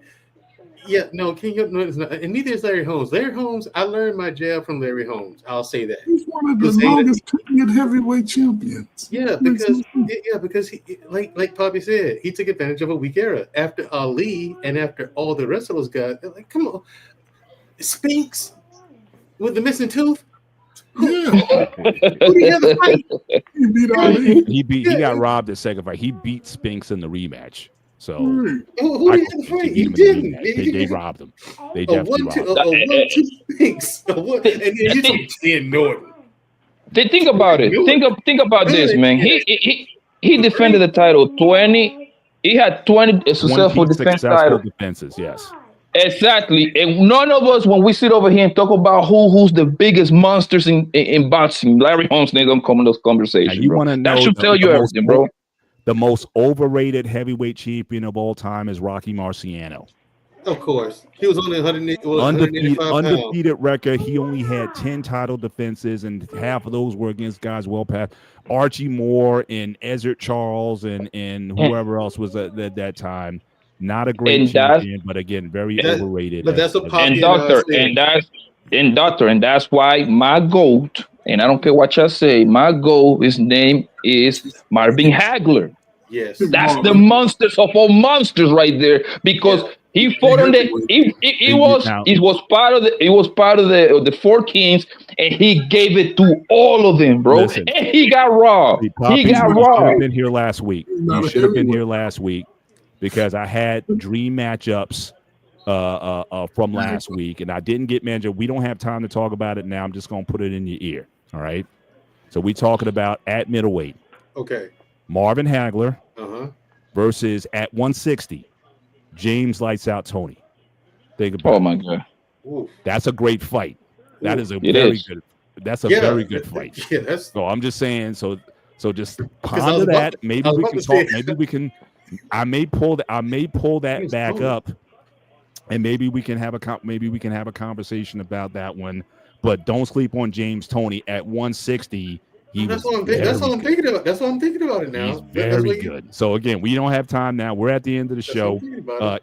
it's not. And neither is Larry Holmes. Larry Holmes, I learned my jab from Larry Holmes. I'll say that. He's one of the longest tenured heavyweight champions. Yeah, because he, like Poppy said, he took advantage of a weak era. After Ali and after all the rest of those guys, they're like, come on, Spinks with the missing tooth. Yeah. Who do you have to fight? He beat Ali. He got robbed the second fight. He beat Spinks in the rematch. So who did he fight? He didn't. They robbed him. They definitely robbed him. One-two Spinks. And then you took Ken Norton. Think about it. Think about this, man. He defended the title 20. He had 20 successful defenses. Yes. Exactly. And none of us, when we sit over here and talk about who's the biggest monsters in boxing, Larry Holmes, they're gonna come in those conversations. You want to know that should tell you everything, bro. The most overrated heavyweight champion of all time is Rocky Marciano. Of course. He was only 185 undefeated record. He only had 10 title defenses, and half of those were against guys well past Archie Moore and Ezzard Charles and whoever else was at that time. Not a great champion, but again, very overrated. But that's a and that's why my GOAT, and I don't care what you say, my GOAT, his name is Marvin Hagler. Yes, that's the monsters of all monsters right there, because he fought on the. He was part of the Four Kings, and he gave it to all of them, bro. Listen, and he got robbed. He got robbed. You should have been here last week. You should have been here last week because I had dream matchups from last week, and I didn't get manager. We don't have time to talk about it now. I'm just gonna put it in your ear. All right. So we talking about at middleweight. Okay. Marvin Hagler versus at 160, James Lights Out Tony. Think about my God. That's a great fight. That is a very good. That's a very good fight. Yeah, so I'm just saying. So just ponder that. Maybe we can talk. Maybe we can. I may pull that back up, and maybe we can have a conversation about that one. But don't sleep on James Toney at 160. That's what I'm thinking about. That's what I'm thinking about it now. He's very good. So again, we don't have time now. We're at the end of the show.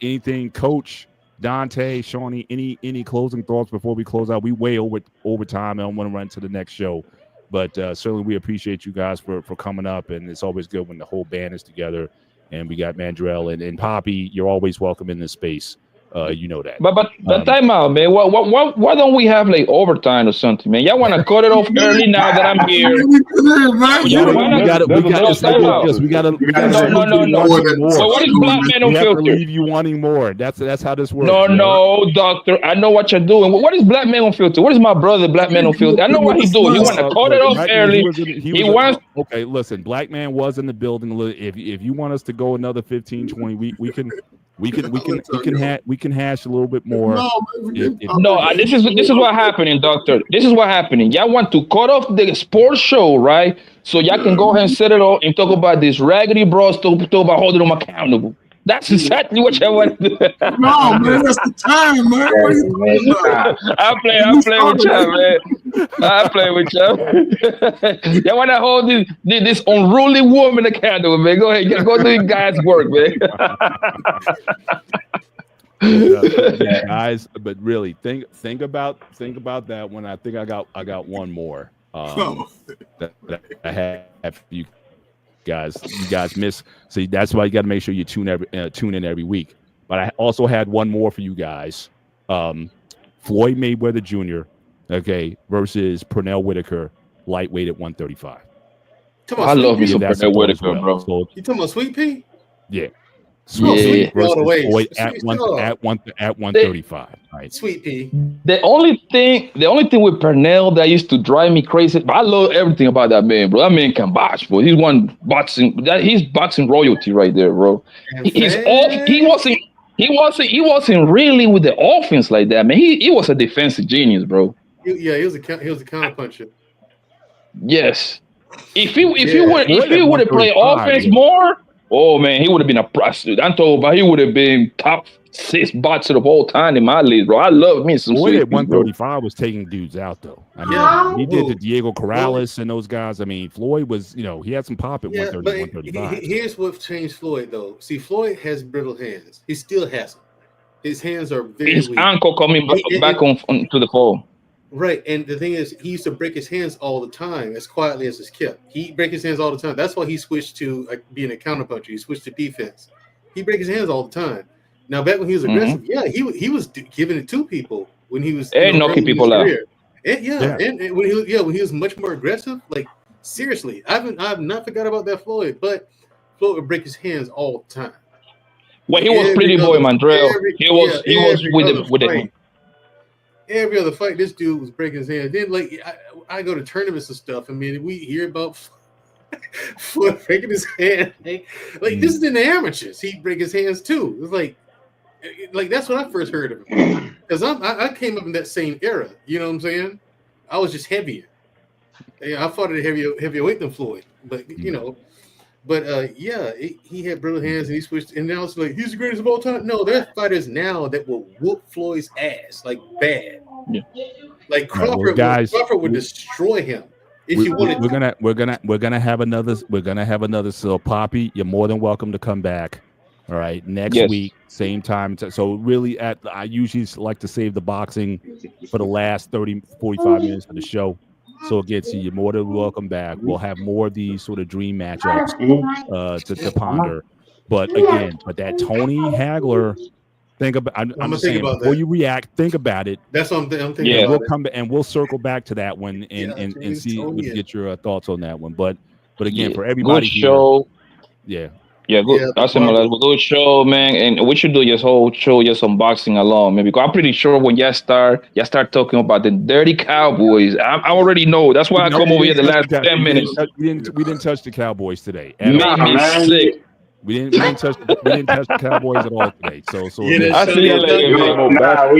Anything, Coach Dante, Shawnee? Any closing thoughts before we close out? We way over time. I don't want to run to the next show, but certainly we appreciate you guys for coming up, and it's always good when the whole band is together. And we got Mandrell and Poppy. You're always welcome in this space. You know that. But time out, man. Why don't we have like overtime or something, man? Y'all want to cut it off early now that I'm here? We got to. No. So what is Black Man on Filter? Leave you wanting more. That's how this works. No, doctor. I know what you're doing. What is Black Man on Filter? What is my brother Black Man on Filter? I know what he's doing. He want to cut it off early. He wants. Okay, listen. Black Man was in the building. If you want us to go another 15, 20, we can hash a little bit more. This is what happening, doctor. This is what happening. Y'all want to cut off the sports show, right? So y'all can go ahead and set it all and talk about this raggedy bros, talk about holding them accountable. That's exactly what I want to do. No, man, that's the time, man. What are you talking about? I play with you, man. I play with you. You want to hold this unruly woman accountable, man. Go ahead, go do your guys' work, man. Guys, but really think about that one. I think I got one more that I have for you guys. You guys miss. See, that's why you got to make sure you tune in every week. But I also had one more for you guys. Floyd Mayweather Jr. Okay, versus Pernell Whitaker, lightweight at 135. I love me some Pernell Whitaker, bro. So, you talking about Sweet Pea? Yeah. Sweet Pea all the way. Floyd at 135. Right. Sweet Pea. The only thing with Pernell that used to drive me crazy, but I love everything about that man, bro. That man can box, bro. He's one boxing. He's boxing royalty right there, bro. He's off. He wasn't really with the offense like that, man. He was a defensive genius, bro. Yeah, he was a counter puncher. Yes. If he would have played offense more, oh man, he would have been a prostitute. I'm talking about he would have been top 6 boxer of all time in my list, bro. I love me some Floyd Sweet at 135 was taking dudes out though. I mean, he did the Diego Corrales and those guys. I mean, Floyd was, he had some pop at 130, 135. Here's what changed Floyd though. See, Floyd has brittle hands. He still has them. His hands are very his weak. ankle coming back on to the fall. Right, and the thing is, he used to break his hands all the time, as quietly as it's kept. He break his hands all the time. That's why he switched to being a counterpuncher. He switched to defense. He break his hands all the time. Now, back when he was aggressive, he was giving it to people when he was knocking people out. And when he was much more aggressive, like seriously, I've not forgot about that Floyd, but Floyd would break his hands all the time. Well, he was pretty boy Mandrell. He was with the every other fight, this dude was breaking his hand. Then, like, I go to tournaments and stuff. I mean, we hear about Floyd breaking his hand. Like, this is in the amateurs. He'd break his hands too. It's like that's when I first heard of him. Because I came up in that same era. You know what I'm saying? I was just heavier. I fought at a heavier weight than Floyd. But, he had brittle hands and he switched. And now it's like, he's the greatest of all time. No, there are fighters now that will whoop Floyd's ass, like bad. Yeah. Like Crawford, Crawford would destroy him if you wanted. We're gonna have another. So Poppy, you're more than welcome to come back. All right, next week, same time. So really, I usually like to save the boxing for the last 30, 45 minutes of the show. So again, you're more than welcome back. We'll have more of these sort of dream matchups to ponder. But again, that Tony Hagler. Think about. I'm saying about before you react, think about it. That's what I'm thinking. Yeah, we'll come back and we'll circle back to that one and see get your thoughts on that one. But again, for everybody, good show. Here, good. That's a good show, man. And we should do this whole show just unboxing alone, man. Because I'm pretty sure when y'all start talking about the dirty Cowboys, I already know. That's why I come over here the last 10 minutes. We didn't touch the Cowboys today. Made me sick. We didn't touch the Cowboys at all today. So I see you later.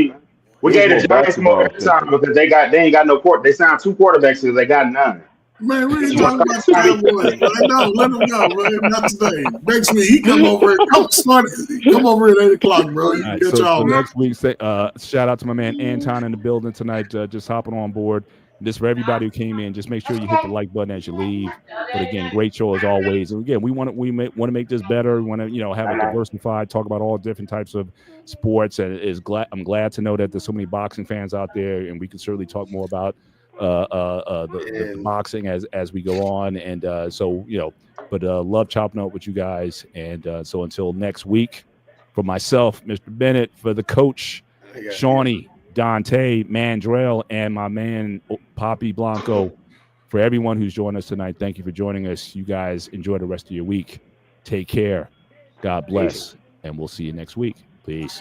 We gave the Giants more time because they ain't got no court. They signed 2 quarterbacks because they got none. Man, we ain't talking about the Cowboys. No, let him go, man. Not today. Next week, he come over at 8 o'clock, bro. You right, so next week, shout out to my man Anton in the building tonight, just hopping on board. Just for everybody who came in, just make sure you hit the like button as you leave. But again, great show as always. And again, we want to make this better. We want to have a diversified, talk about all different types of sports. And I'm glad to know that there's so many boxing fans out there, and we can certainly talk more about the boxing as we go on. And but love chopping up with you guys. And so until next week, for myself, Mr. Bennett, for the coach, Shawnee, Dante, Mandrell, and my man Poppy Blanco, for everyone who's joined us tonight, thank you for joining us. You guys enjoy the rest of your week. Take care. God bless. And we'll see you next week. Peace.